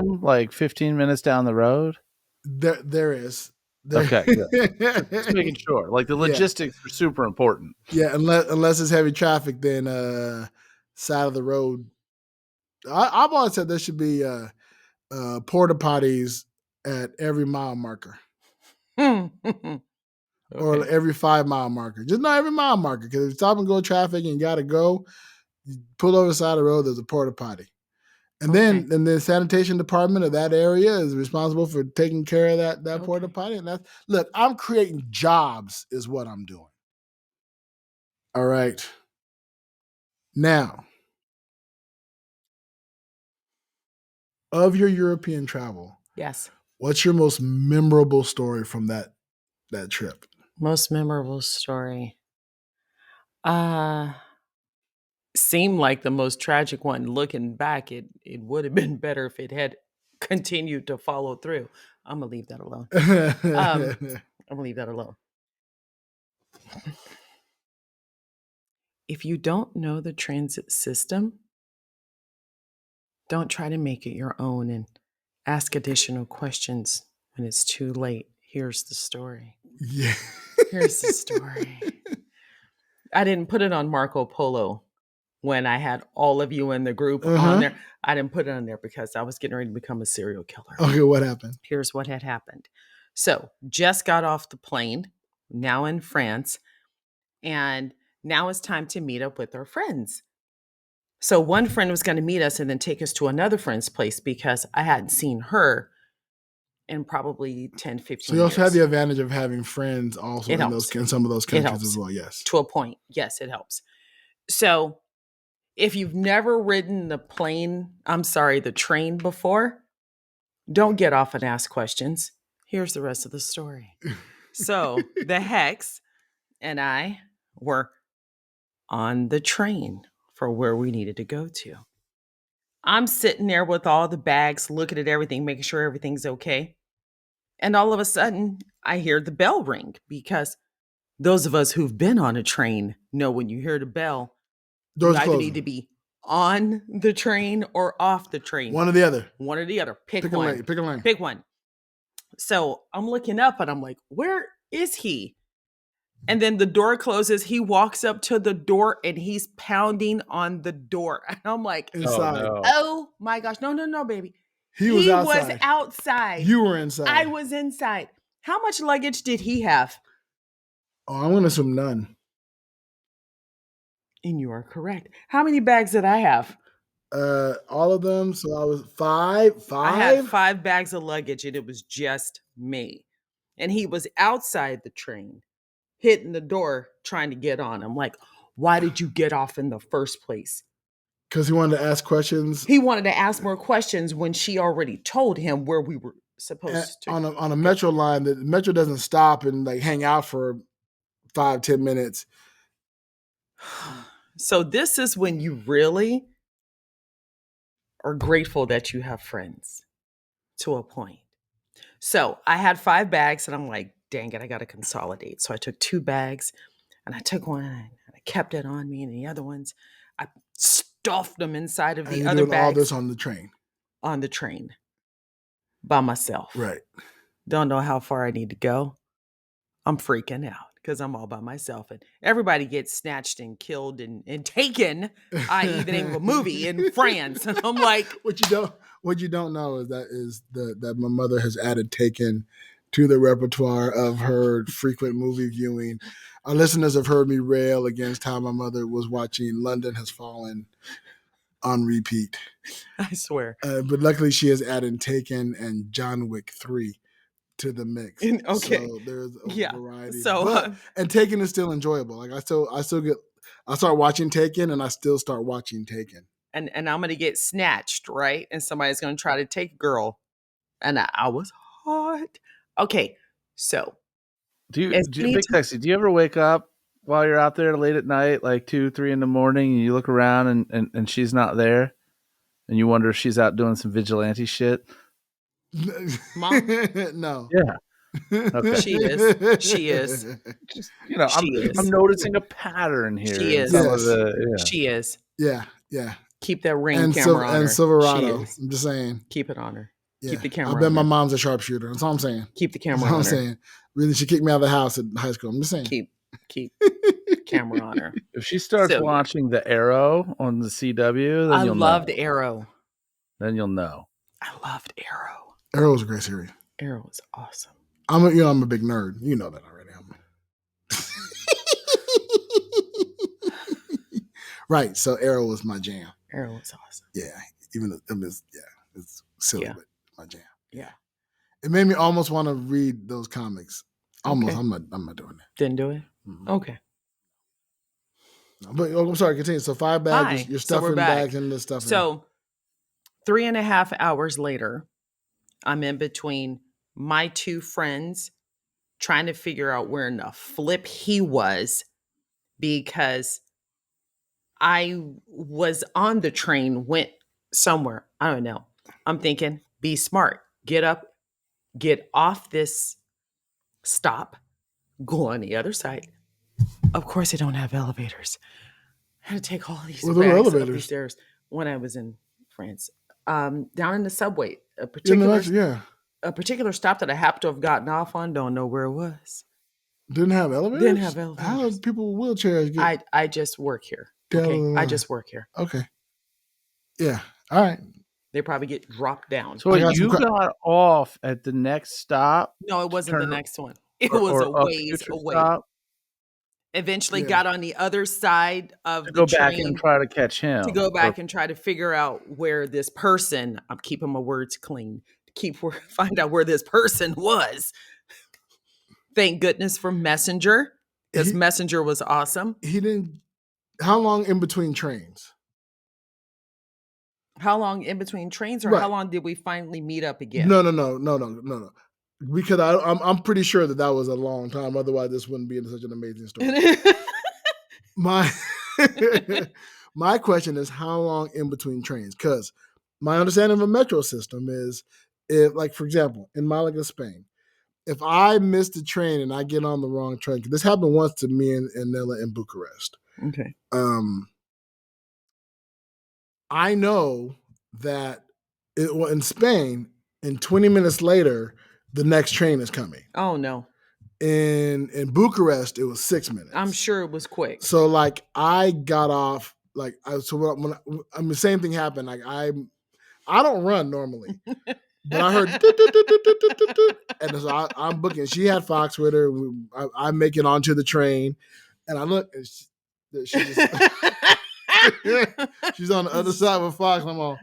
bathroom like 15 minutes down the road? There is. There- Okay, just making sure. Like the logistics are super important. Yeah, unless it's heavy traffic, then side of the road. I've always said there should be porta potties at every mile marker or every 5 mile marker. Just not every mile marker, because if you stop and go traffic and you gotta go, you pull over the side of the road. There's a porta potty, and then the sanitation department of that area is responsible for taking care of that porta potty. And look, I'm creating jobs, is what I'm doing. All right. Now, of your European travel, Yes. what's your most memorable story from that trip? Most memorable story. Seemed like the most tragic one. Looking back, it would have been better if it had continued to follow through. I'm gonna leave that alone. I'm gonna leave that alone. If you don't know the transit system, don't try to make it your own and ask additional questions when it's too late. Here's the story. Yeah. Here's the story. I didn't put it on Marco Polo when I had all of you in the group on there. I didn't put it on there because I was getting ready to become a serial killer. Okay, what happened? Here's what had happened. So, just got off the plane, now in France, and now it's time to meet up with our friends. So, one friend was going to meet us and then take us to another friend's place because I hadn't seen her in probably 10, 15 years. So you also have the advantage of having friends also in some of those countries as well, yes. To a point. Yes, it helps. So, if you've never ridden the train before, don't get off and ask questions. Here's the rest of the story. So the Hex and I were on the train for where we needed to go to. I'm sitting there with all the bags, looking at everything, making sure everything's okay. And all of a sudden, I hear the bell ring because those of us who've been on a train know when you hear the bell, Doors you either closing. need to be on the train or off the train. One or the other. One or the other. Pick a one. lane. Pick a lane. Pick one. So I'm looking up and I'm like, where is he? And then the door closes. He walks up to the door and he's pounding on the door. And I'm like, inside. Oh my gosh. No, baby. He was outside. You were inside. I was inside. How much luggage did he have? Oh, I'm going to assume none. And you are correct. How many bags did I have? All of them. So I was five. I had 5 bags of luggage and it was just me. And he was outside the train, hitting the door, trying to get on. I'm like, why did you get off in the first place? Because he wanted to ask questions. He wanted to ask more questions when she already told him where we were supposed to. On a metro line, the metro doesn't stop and like hang out for 5-10 minutes. So this is when you really are grateful that you have friends to a point. So I had 5 bags and I'm like, dang it, I got to consolidate. So I took 2 bags and I took one and I kept it on me, and the other ones, I stuffed them inside of the other bags. All this on the train. On the train. By myself. Right. Don't know how far I need to go. I'm freaking out because I'm all by myself. And everybody gets snatched and killed and taken, i.e. the name of a movie in France. And I'm like, what you don't know is that my mother has added Taken to the repertoire of her frequent movie viewing. Our listeners have heard me rail against how my mother was watching London Has Fallen on repeat. I swear. But luckily she has added Taken and John Wick 3 to the mix. Okay. So there's a variety. So and Taken is still enjoyable. Like I start watching Taken and I still start watching Taken. And I'm gonna get snatched, right? And somebody's gonna try to take a girl. And I was hot. Okay, so Big Sexy, do you ever wake up while you're out there late at night, like 2-3 in the morning, and you look around and she's not there, and you wonder if she's out doing some vigilante shit? Mom? No. Yeah. Okay. She is. Just, I'm noticing a pattern here. She is. She is. Yeah. Keep that ring camera on her. And Silverado. I'm just saying. Keep it on her. Yeah. Keep the camera I bet on my her. mom's a sharpshooter. That's all I'm saying. Keep the camera That's all on I'm her. saying. Really, she kicked me out of the house at high school. I'm just saying. Keep the camera on her. If she starts watching The Arrow on the CW, then you'll know. I loved Arrow. Then you'll know. I loved Arrow. Arrow was a great series. Arrow was awesome. I'm a big nerd. You know that already. Right. So Arrow was my jam. Arrow was awesome. Yeah. It's silly, but my jam. Yeah. It made me almost want to read those comics. Almost. Okay. I'm not doing that. Didn't do it? Mm-hmm. Okay. But I'm sorry, continue. So 5 bags, Hi. you're So we're stuffing back. bags into stuffing. So 3.5 hours later, I'm in between my two friends trying to figure out where in the flip he was because I was on the train, went somewhere. I don't know. I'm thinking, be smart. Get up, get off this stop, go on the other side. Of course, they don't have elevators. I had to take all these Well, there were bags up the elevators. stairs when I was in France. Down in the subway, a In the particular next, a particular stop that I happened to have gotten off on. Don't know where it was. didn't have elevators. Didn't have How elevators. did people with wheelchairs get I just work here. down Okay, the line? I just work here. Okay. Yeah. All right. They probably get dropped down. So I wait, got some you got off at the next stop, No, it wasn't the turn- next one. It was a or ways future away. stop Eventually Yeah. got on the other side of to the go back train and try to catch him. to go back and try to figure out where this person, I'm keeping my words clean, find out where this person was. Thank goodness for Messenger, because He- Messenger was awesome. He didn't. How long in between trains? How long in between trains, or Right. how long did we finally meet up again? No. Because I'm pretty sure that was a long time. Otherwise, this wouldn't be such an amazing story. My my question is, how long in between trains? Because my understanding of a metro system is, if, like, for example, in Malaga, Spain, if I miss the train and I get on the wrong train, 'cause this happened once to me and Nella in Bucharest. Okay. I know that in Spain, in 20 minutes later, the next train is coming. Oh no. In Bucharest, it was 6 minutes. I'm sure it was quick. So like I got off like the same thing happened. Like I don't run normally, but I heard and so I'm booking. She had Fox with her. I make it onto the train, and I look. And she's on the other side with Fox. I'm all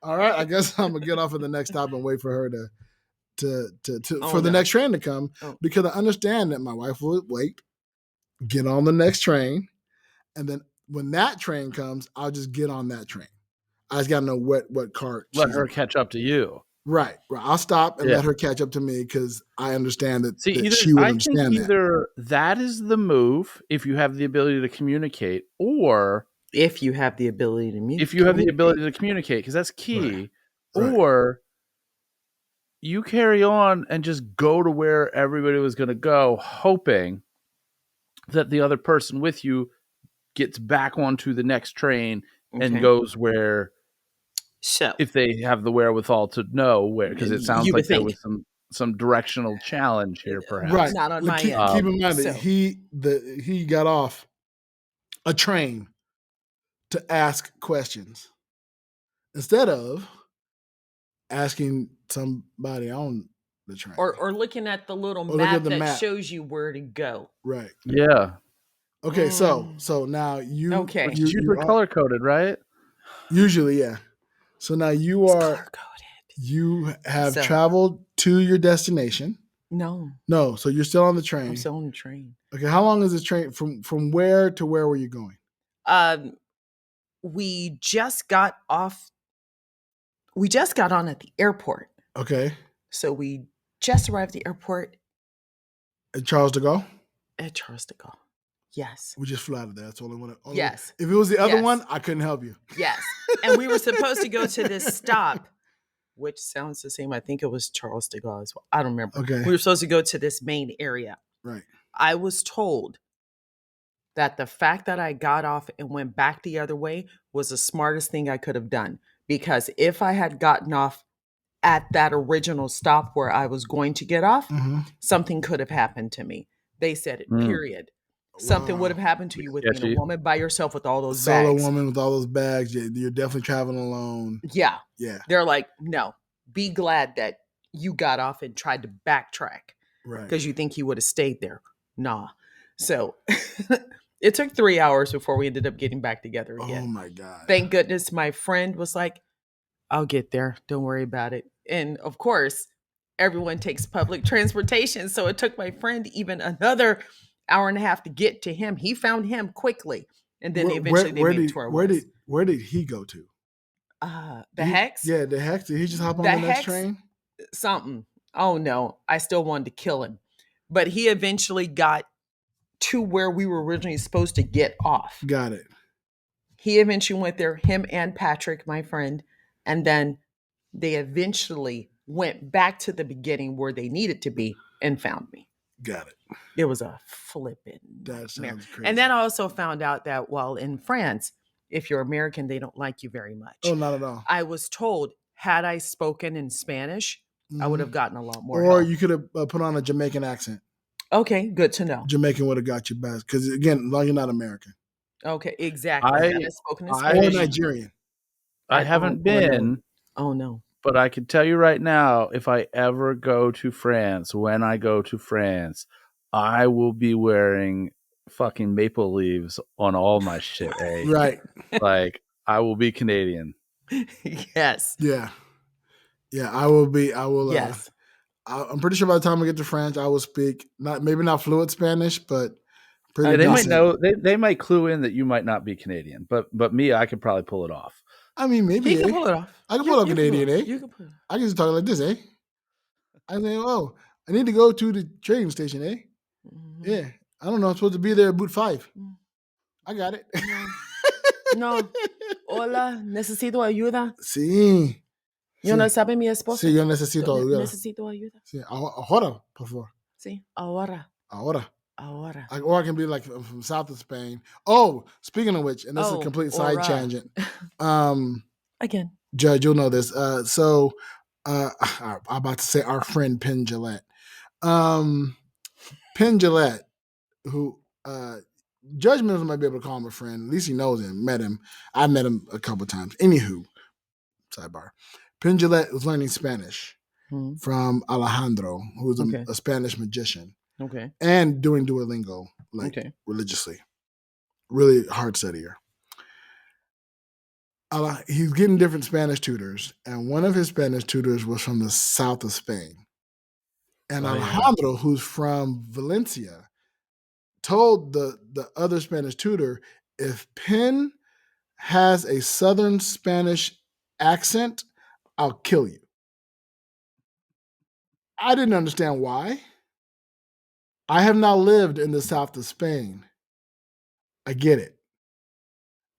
right. I guess I'm gonna get off at the next stop and wait for her to for the next train to come, because I understand that my wife will wait, get on the next train, and then when that train comes, I'll just get on that train. I just gotta know what cart. let her catch up to you. Right. I'll stop and let her catch up to me, because I understand that, she would understand that. Either that is the move if you have the ability to communicate, or if you have the ability to communicate, because that's key, Right. or you carry on and just go to where everybody was going to go, hoping that the other person with you gets back onto the next train and goes where, so if they have the wherewithal to know where, because it sounds like there was some directional challenge here, perhaps. Right. Not on my end. Keep in mind that he got off a train to ask questions instead of asking somebody on the train, or looking at the little map that shows you where to go. Right. Yeah. Okay. So now you. Okay. You're color coded, right? Usually, yeah. So now you are color coded. You have traveled to your destination. No. So you're still on the train. I'm still on the train. Okay. How long is this train from where to where were you going? We just got off. We just got on at the airport. Okay. So we just arrived at the airport. At Charles de Gaulle? At Charles de Gaulle. Yes. We just flew out of there. That's the only one. Yes. If it was the other one, I couldn't help you. Yes. And we were supposed to go to this stop, which sounds the same. I think it was Charles de Gaulle as well. I don't remember. Okay. We were supposed to go to this main area. Right. I was told that the fact that I got off and went back the other way was the smartest thing I could have done. Because if I had gotten off at that original stop where I was going to get off, something could have happened to me. They said it, period. Something would have happened to you with being a woman by yourself with all those bags. Solo woman with all those bags. You're definitely traveling alone. Yeah. Yeah. They're like, no, be glad that you got off and tried to backtrack. Right. Because you think you would have stayed there. Nah. So it took 3 hours before we ended up getting back together again. Oh my God. Thank goodness my friend was like, I'll get there. Don't worry about it. And of course, everyone takes public transportation. So it took my friend even another hour and a half to get to him. He found him quickly, and then eventually they made it to where it was. Where did he go to? The Hex? Yeah, the Hex. Did he just hop on The the next Hex- train? Something. Oh no, I still wanted to kill him. But he eventually got to where we were originally supposed to get off. Got it. He eventually went there, him and Patrick, my friend, and then they eventually went back to the beginning where they needed to be and found me. Got it. It was a flipping That nightmare. sounds crazy. And then I also found out that while in France, if you're American, they don't like you very much. Oh, not at all. I was told, had I spoken in Spanish, I would have gotten a lot more Or help. you could have put on a Jamaican accent. Okay, good to know. Jamaican would have got you best. Because, again, as long as you're not American. Okay, exactly. Had I spoken in Or Spanish? Nigerian. I haven't been, Oh, no. but I can tell you right now, if I ever go to France, when I go to France, I will be wearing fucking maple leaves on all my shit, eh? Right. Like, I will be Canadian. Yes. Yeah. Yeah, I will. Yes. I'm pretty sure by the time we get to France, I will speak maybe not fluent Spanish, but pretty Yeah, they might decent. know. They might clue in that you might not be Canadian, but me, I could probably pull it off. I mean, maybe. He can pull it off. I can pull up You Canadian, can eh? You can pull it. I can just talk like this, eh? I say, oh, I need to go to the train station, eh? Mhm. Yeah. I don't know. I'm supposed to be there at boot 5. Mm. I got it. No. Hola, necesito ayuda. Sí. Yo no sabe mi esposa. Sí, yo necesito ayuda. Necesito ayuda. Sí. Ahora, por favor. Sí, ahora. Ahora. Ahora. Or I can be like from south of Spain. Oh, speaking of which, and this is a Oh, complete side ora. tangent. Again. Judge, you'll know this. I'm about to say our friend Penn Jillette. Penn Jillette, who Judge Mills might be able to call him a friend. At least he knows him, met him. I met him a couple times. Anywho, sidebar. Penn Jillette was learning Spanish from Alejandro, who's a Spanish magician. Okay. And doing Duolingo religiously. Really hard studier. He's getting different Spanish tutors, and one of his Spanish tutors was from the south of Spain. And Alejandro, who's from Valencia, told the other Spanish tutor, if Penn has a southern Spanish accent, I'll kill you. I didn't understand why. I have now lived in the south of Spain. I get it.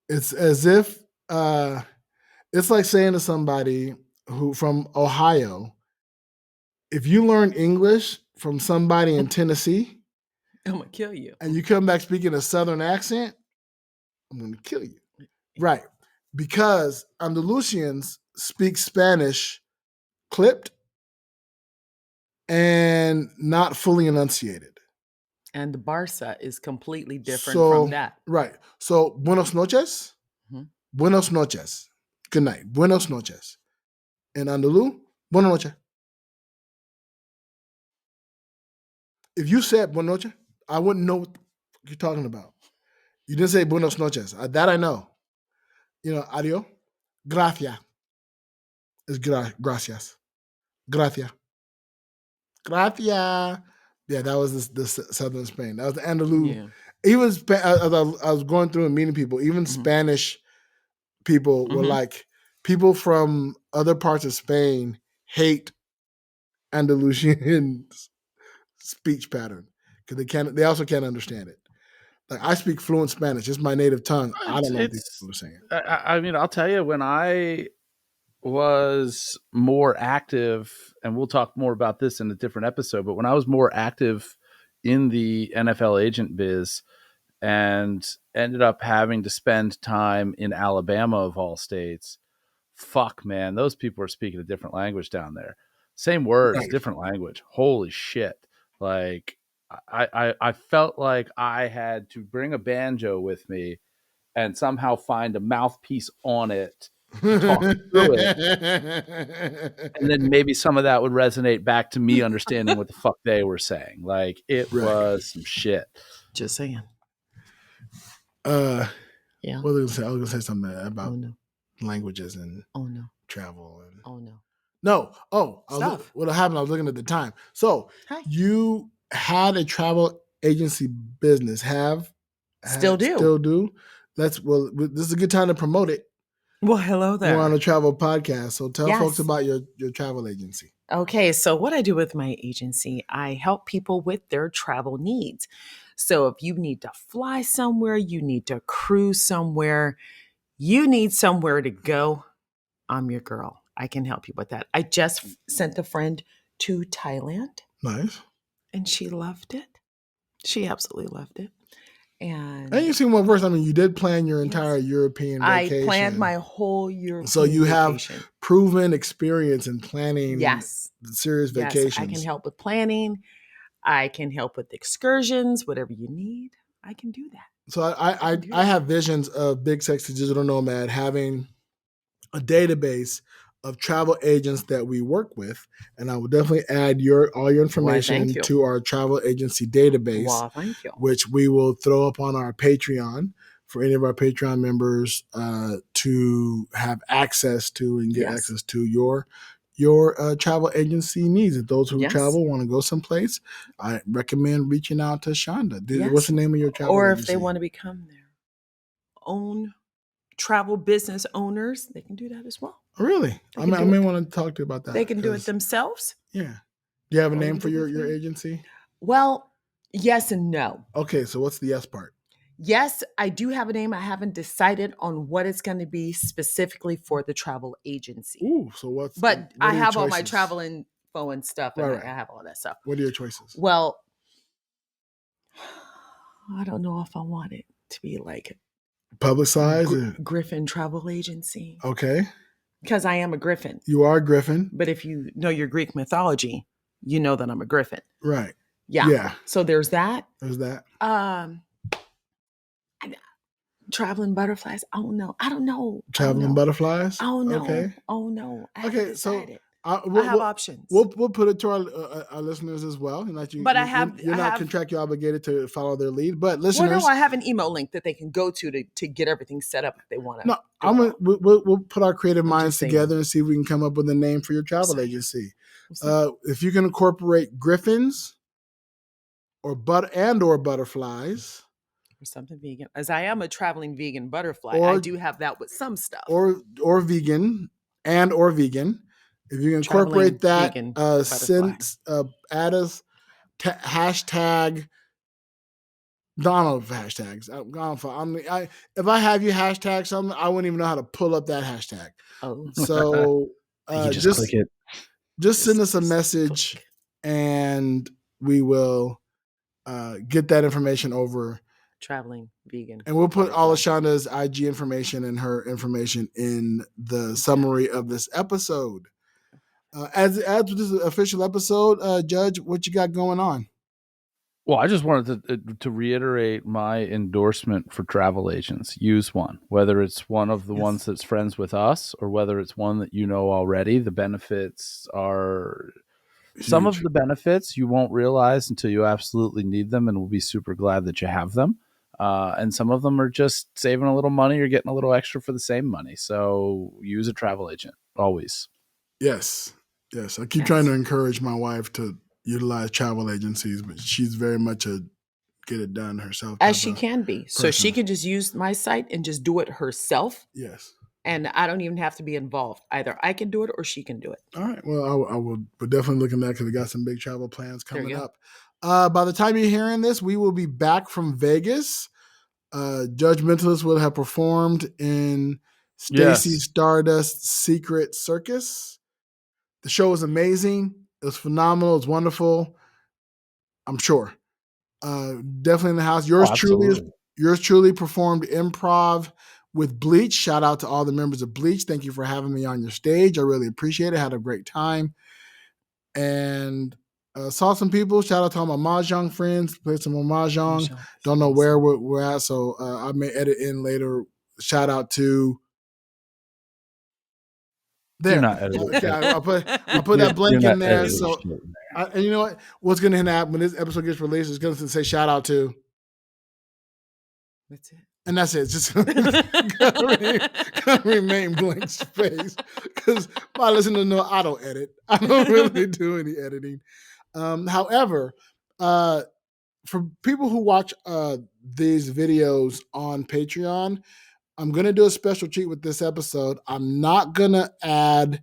It's as if it's like saying to somebody who from Ohio, if you learn English from somebody in Tennessee, I'm gonna kill you. And you come back speaking a southern accent, I'm gonna kill you. Right. Because Andalusians speak Spanish clipped and not fully enunciated. And the Barca is completely different from that. Right. So, buenos noches. Mm-hmm. Buenos noches. Good night. Buenos noches. In Andalou, buenos noches. If you said buenos noches, I wouldn't know what you're talking about. You didn't say buenos noches. That I know. You know, adios. Gracias. Is gracias. Gracias. Gracias. Yeah, that was the southern Spain. That was the Andalou. Yeah. Even as I was going through and meeting people, even Spanish people were like, people from other parts of Spain hate Andalusian speech pattern because they also can't understand it. Like I speak fluent Spanish, it's my native tongue. I don't know what these people are saying. I mean, I'll tell you, when I was more active, and we'll talk more about this in a different episode, but when I was more active in the NFL agent biz and ended up having to spend time in Alabama of all states, fuck, man, those people are speaking a different language down there. Same words, right. Different language. Holy shit. Like I felt like I had to bring a banjo with me and somehow find a mouthpiece on it, talk through it, and then maybe some of that would resonate back to me understanding what the fuck they were saying. Like it was some shit. Just saying. Yeah. What was I gonna say something about languages and travel and what happened? I was looking at the time. So you had a travel agency business. Still do. Still do. This is a good time to promote it. Well, hello there. We're on a travel podcast, so tell folks Yes. about your travel agency. Okay, so what I do with my agency, I help people with their travel needs. So if you need to fly somewhere, you need to cruise somewhere, you need somewhere to go, I'm your girl. I can help you with that. I just sent a friend to Thailand Nice. and she loved it. She absolutely loved it. And you see one first. I mean, you did plan your Yes. entire European I vacation. planned my whole European So you vacation. have proven experience in planning Yes. serious Yes, vacations. I can help with planning. I can help with excursions, whatever you need. I can do that. So I have visions of Big Sexy Digital Nomad having a database of travel agents that we work with, and I will definitely add all your information thank you. to our travel agency database, Well, thank you. which we will throw up on our Patreon for any of our Patreon members to have access to and get access to your travel agency needs. If those who travel want to go someplace, I recommend reaching out to Shonda. What's the name of your travel Or agency? if they want to become their own travel business owners, they can do that as well. Really? I may want to talk to you about that. They can do it themselves. Yeah. Do you have a name for your agency? Well, yes and no. Okay, so what's the yes part? Yes, I do have a name. I haven't decided on what it's going to be specifically for the travel agency. Ooh, so what I have all my choices? travel info and stuff, and Right. I have all that stuff. What are your choices? Well, I don't know if I want it to be like publicized Griffin Travel Agency. Okay. Because I am a Griffin. You are a Griffin. But if you know your Greek mythology, you know that I'm a Griffin. Right. Yeah. Yeah. So there's that. There's that. Traveling butterflies. Oh no. I don't know. Traveling butterflies? Oh no. Okay. Oh no. I so I have options. We'll put it to our listeners as well. You're not contractually obligated to follow their lead, but listeners. Well, no, I have an email link that they can go to get everything set up if they want to. No, we'll put our creative minds together and see if we can come up with a name for your travel agency. If you can incorporate griffins or butterflies. Or something vegan, as I am a traveling vegan butterfly. I do have that with some stuff. Or vegan. If you can incorporate that, add us hashtag. Donald hashtags. If I have you hashtag something, I wouldn't even know how to pull up that hashtag. Oh, so you just click it. Just send us a message, and we will get that information over. Traveling vegan, and we'll put all of Shonda's IG information and her information in the summary of this episode. As with this official episode, Judge, what you got going on? Well, I just wanted to reiterate my endorsement for travel agents. Use one, whether it's one of the ones that's friends with us or whether it's one that you know already. The benefits are huge. Some of the benefits you won't realize until you absolutely need them, and we'll be super glad that you have them. And some of them are just saving a little money or getting a little extra for the same money. So use a travel agent always. Yes. I keep trying to encourage my wife to utilize travel agencies, but she's very much a get it done herself. As she can be. So she can just use my site and just do it herself. Yes. And I don't even have to be involved. Either I can do it or she can do it. All right. Well, we're definitely looking at that because we got some big travel plans coming up. By the time you're hearing this, we will be back from Vegas. Judge Mentalist will have performed in Stacey Stardust's Secret Circus. The show was amazing. It was phenomenal. It was wonderful. I'm sure. Definitely in the house. Yours truly performed improv with Bleach. Shout out to all the members of Bleach. Thank you for having me on your stage. I really appreciate it. Had a great time. And saw some people. Shout out to all my Mahjong friends. Played some more Mahjong. Don't know where we're at, so I may edit in later. Shout out to there. You're not editing. Okay, I'll put that blank in there. So, and you know what? What's going to happen when this episode gets released is going to say shout out to. That's it. And that's it. Just gonna remain blank space because my listeners know I don't edit. I don't really do any editing. However, for people who watch these videos on Patreon, I'm gonna do a special treat with this episode. I'm not gonna add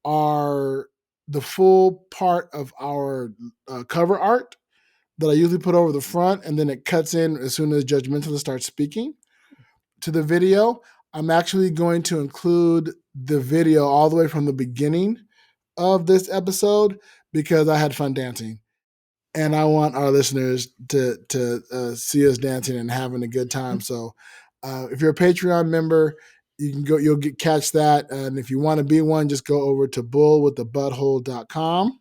the full part of our cover art that I usually put over the front, and then it cuts in as soon as Judgmentalist starts speaking to the video. I'm actually going to include the video all the way from the beginning of this episode because I had fun dancing. And I want our listeners to see us dancing and having a good time. So if you're a Patreon member, you can go, catch that. And if you want to be one, just go over to bullwiththebutthole.com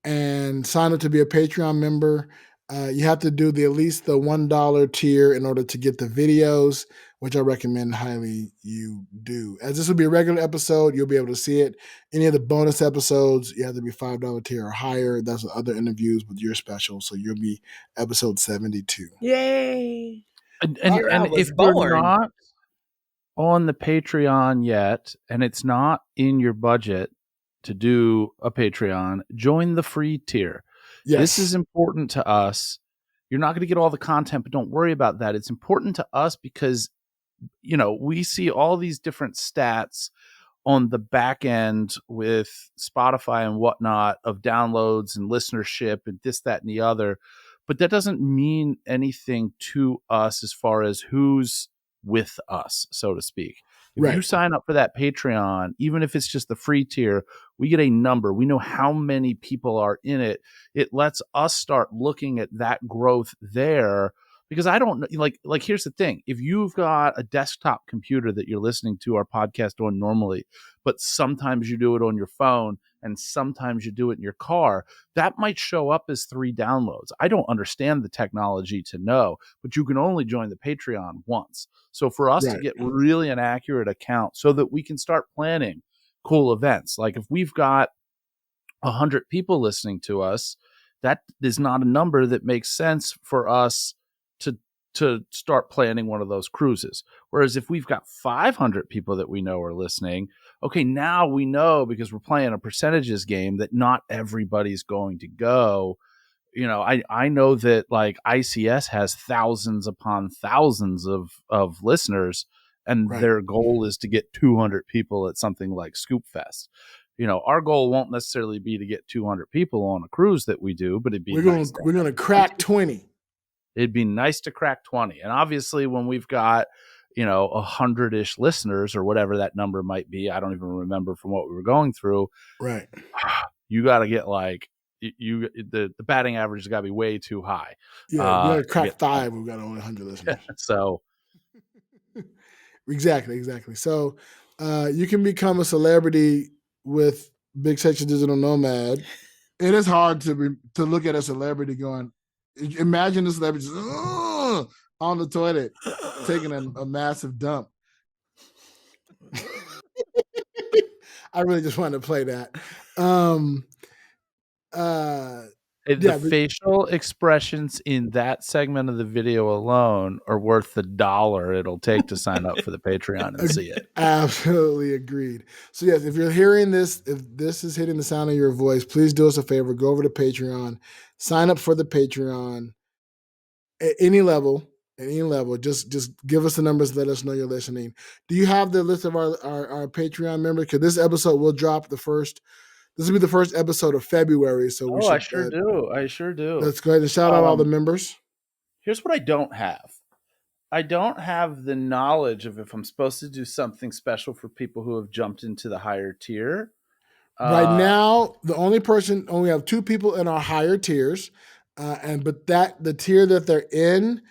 and sign up to be a Patreon member. You have to do at least the $1 tier in order to get the videos, which I recommend highly you do. As this will be a regular episode, you'll be able to see it. Any of the bonus episodes, you have to be $5 tier or higher. That's other interviews with your special. So you'll be episode 72. Yay! And I was if you're born. not on the Patreon yet, and it's not in your budget to do a Patreon, join the free tier. Yes. This is important to us. You're not going to get all the content, but don't worry about that. It's important to us because, you know, we see all these different stats on the back end with Spotify and whatnot of downloads and listenership and this, that, and the other. But that doesn't mean anything to us as far as who's with us, so to speak. If you sign up for that Patreon, even if it's just the free tier, we get a number. We know how many people are in it. It lets us start looking at that growth there. Because I don't know, like here's the thing. If you've got a desktop computer that you're listening to our podcast on normally, but sometimes you do it on your phone and sometimes you do it in your car, that might show up as 3 downloads. I don't understand the technology to know, but you can only join the Patreon once. So for us to get really an accurate account so that we can start planning cool events, like if we've got 100 people listening to us, that is not a number that makes sense for us to start planning one of those cruises. Whereas if we've got 500 people that we know are listening, okay, now we know because we're playing a percentages game that not everybody's going to go. You know, I know that like ICS has thousands upon thousands of listeners, and their goal is to get 200 people at something like Scoop Fest. You know, our goal won't necessarily be to get 200 people on a cruise that we do, but we're going to crack 20. It'd be nice to crack 20. And obviously when we've got, you know, 100-ish listeners or whatever that number might be, I don't even remember from what we were going through. Right. You got to get like the batting average has got to be way too high. Yeah, we got to crack 5. We've got only 100 listeners. So exactly. So you can become a celebrity with Big Sexy Digital Nomad. It is hard to look at a celebrity going, imagine the celebrity just, on the toilet taking a massive dump. I really just wanted to play that. The facial expressions in that segment of the video alone are worth the $1 it'll take to sign up for the Patreon and see it. Absolutely agreed. So yes, if you're hearing this, if this is hitting the sound of your voice, please do us a favor. Go over to Patreon, sign up for the Patreon at any level. Just give us the numbers. Let us know you're listening. Do you have the list of our Patreon members? Because this episode will drop this will be the first episode of February. So we should. I sure do. Let's go ahead and shout out all the members. Here's what I don't have. I don't have the knowledge of if I'm supposed to do something special for people who have jumped into the higher tier. Right now, only have 2 people in our higher tiers, but the tier that they're in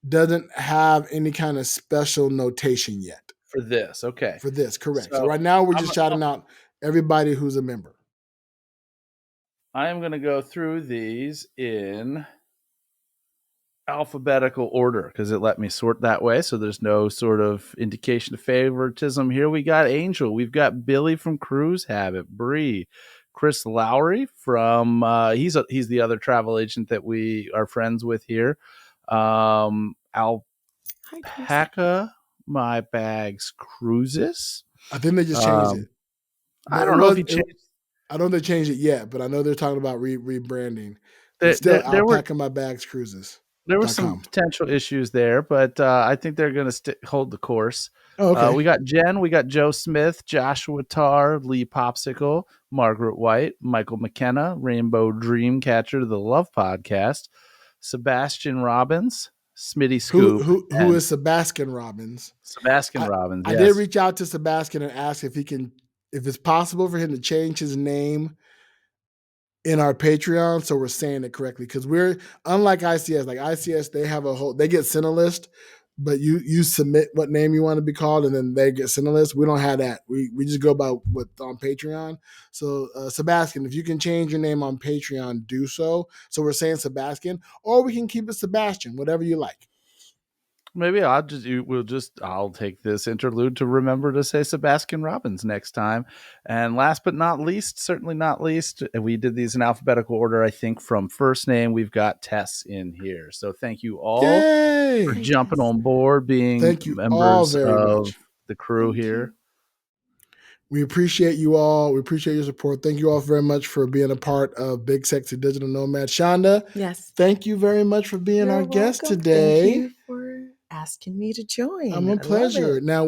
doesn't have any kind of special notation yet. For this, okay. For this, correct. So right now we're just shouting out everybody who's a member. I am going to go through these in alphabetical order because it let me sort that way, so there's no sort of indication of favoritism here. We got Angel, we've got Billy from Cruise Habit, Bree, Chris Lowry from he's the other travel agent that we are friends with here. Alpaca My Bags Cruises. I think they just changed it. I don't know if he changed. I don't know if they changed it yet, but I know they're talking about rebranding. But There, still, there, there were Outpacking My Bags Cruises. there were some .com. potential issues there, but I think they're going to hold the course. Oh, okay. We got Jen, we got Joe Smith, Joshua Tarr, Lee Popsicle, Margaret White, Michael McKenna, Rainbow Dreamcatcher, the Love Podcast, Sebastian Robbins, Smitty Scoop, Who is Sebastian Robbins? Sebastian Robbins. I did reach out to Sebastian and ask if it's possible for him to change his name in our Patreon, so we're saying it correctly, because we're unlike ICS. Like ICS, they get sent a list, but you submit what name you want to be called, and then they get sent a list. We don't have that. We just go by what's on Patreon. So Sebastian, if you can change your name on Patreon, do so. So we're saying Sebastian, or we can keep it Sebastian, whatever you like. Maybe I'll take this interlude to remember to say Sebastian Robbins next time. And last but not least, certainly not least, we did these in alphabetical order, I think, from first name. We've got Tess in here. So thank you all for jumping on board, being members of the crew here. We appreciate you all. We appreciate your support. Thank you all very much for being a part of Big Sexy Digital Nomad. Shonda, yes, thank you very much for being our guest today. Thank you for asking me to join. I'm a pleasure. Now,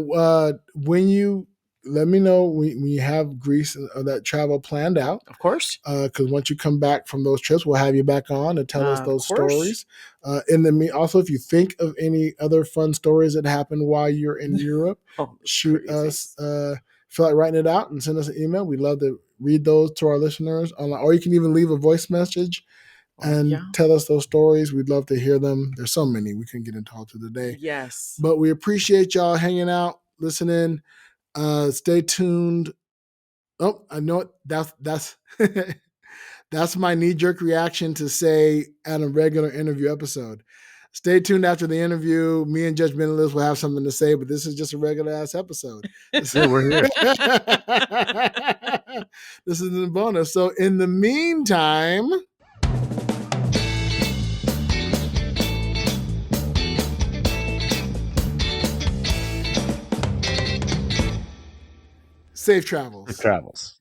when you let me know when you have Greece that travel planned out, of course, because once you come back from those trips, we'll have you back on to tell us those stories. Also, if you think of any other fun stories that happened while you're in Europe, shoot us. Feel like writing it out and send us an email. We'd love to read those to our listeners online, or you can even leave a voice message and tell us those stories. We'd love to hear them. There's so many we couldn't get into all today. Yes, but we appreciate y'all hanging out, listening. Stay tuned. Oh, I know it. That's that's my knee-jerk reaction to say at a regular interview episode. Stay tuned after the interview. Me and Judgmentalist will have something to say, but this is just a regular ass episode. Yeah, we're here. This is a bonus. So in the meantime, safe travels. Safe travels.